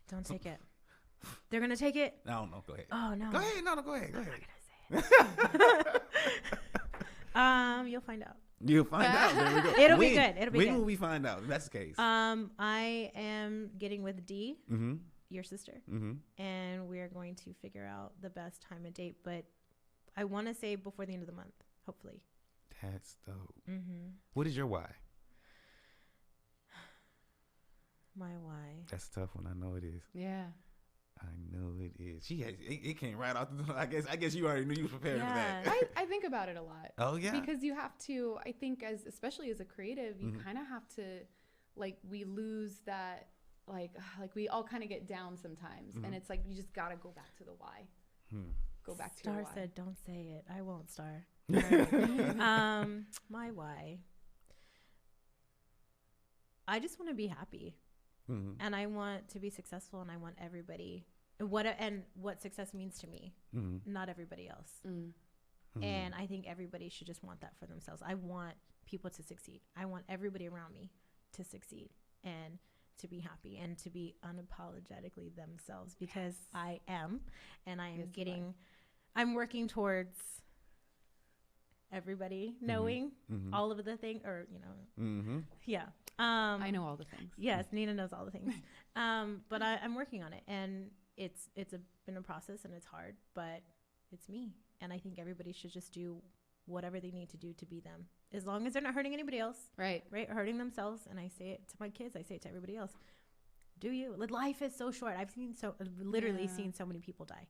Don't take it. They're gonna take it. I don't know. Go ahead. Oh no. Go ahead. No, go ahead. Go ahead. You'll find out. You'll find out. There we go. It'll be When? good. It'll be when good. will we find out? If that's the case. I am getting with Dee, Mm-hmm. your sister, Mm-hmm. and we're going to figure out the best time and date. But I want to say before the end of the month, hopefully. That's dope. Mm-hmm. What is your why? My why. That's a tough one. I know it is. Yeah. I know it is. She had it came right out the door. I guess you already knew you was prepared for Yeah. that. I think about it a lot. Oh yeah. Because you have to, I think, especially as a creative, you kind of have to, like, we lose that, like we all kind of get down sometimes, and it's like you just gotta go back to the why. Go back to Star your why. said, "Don't say it. I won't, Star." Right. My why. I just want to be happy, and I want to be successful, and I want everybody. What success means to me, not everybody else. And I think everybody should just want that for themselves. I want people to succeed. I want everybody around me to succeed and to be happy and to be unapologetically themselves, because I am, and I am I'm working towards everybody knowing all of the things, or, yeah. I know all the things. Yes, Nina knows all the things. But I'm working on it, and it's been a process, and it's hard, but it's me. And I think everybody should just do whatever they need to do to be them, as long as they're not hurting anybody else. Right. Hurting themselves. And I say it to my kids. I say it to everybody else. Do you? Life is so short. I've literally seen so many people die.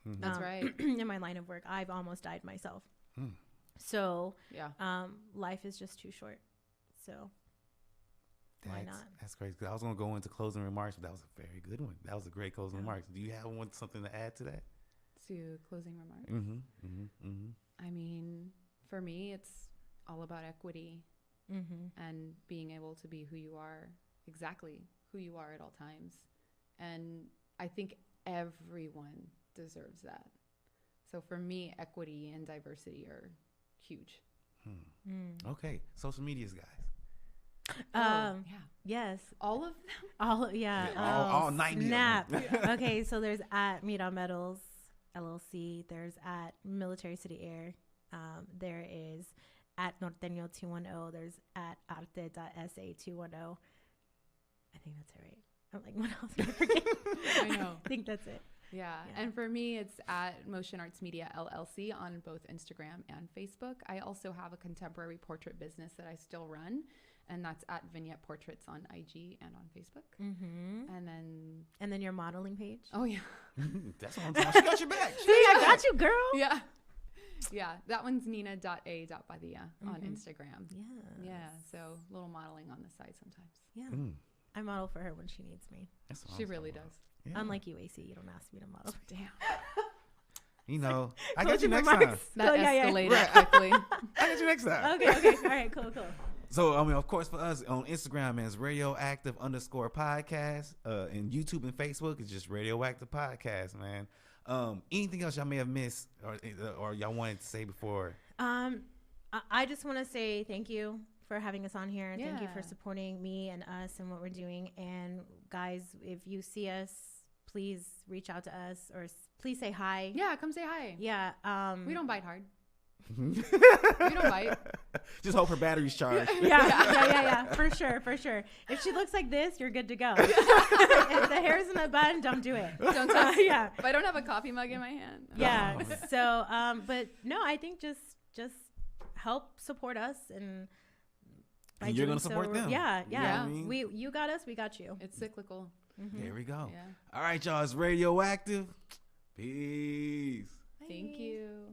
That's right. In my line of work, I've almost died myself. So life is just too short. So why not? That's crazy. 'Cause I was gonna go into closing remarks, but that was a very good one. That was a great closing remarks. Do you have something to add to that? To closing remarks. I mean, for me, it's all about equity and being able to be who you are, exactly who you are at all times. And I think everyone deserves that. So for me, equity and diversity are huge. Okay, social medias, guys. Yes. All of them? All 90 snap. of them. Okay, so there's at Mira Metals LLC. There's at Military City Air. There is at Norteño 210. There's at arte.sa 210. I think that's it, right? I'm like, what else did I forget? I know. I think that's it. Yeah. And for me, it's at Motion Arts Media LLC on both Instagram and Facebook. I also have a contemporary portrait business that I still run, and that's at Vignette Portraits on IG and on Facebook. And then your modeling page. Oh yeah, that's what I'm talking about. She got your back. See, I got you, girl. Yeah. That one's Nina.a.padilla on Instagram. Yeah. So a little modeling on the side sometimes. Yeah. I model for her when she needs me. That's what She I'm really talking does. about. Yeah. Unlike you, AC, you don't ask me to model. Damn. You know, I got you closing next remarks. time. That Yeah. escalated quickly. I got you next time. Okay. All right, cool. So, I mean, of course, for us on Instagram is RadioActive_podcast. And YouTube and Facebook is just RadioActive Podcast, man. Anything else y'all may have missed or y'all wanted to say before? I just want to say thank you for having us on here, and thank you for Yeah. supporting me and us and what we're doing. And guys, if you see us, please reach out to us, or please say hi. Yeah, come say hi. Yeah. We don't bite hard. We don't bite. Just hope her battery's charged. Yeah. For sure. If she looks like this, you're good to go. If the hair's in a bun, don't do it. Don't touch. Yeah. If I don't have a coffee mug in my hand. Yeah. Oh, man. So, but no, I think just help support us, and by And you're doing gonna support them. Yeah. You know what I mean? You got us, we got you. It's cyclical. There we go. Yeah. All right, y'all. It's RadioActive. Peace. Thank you.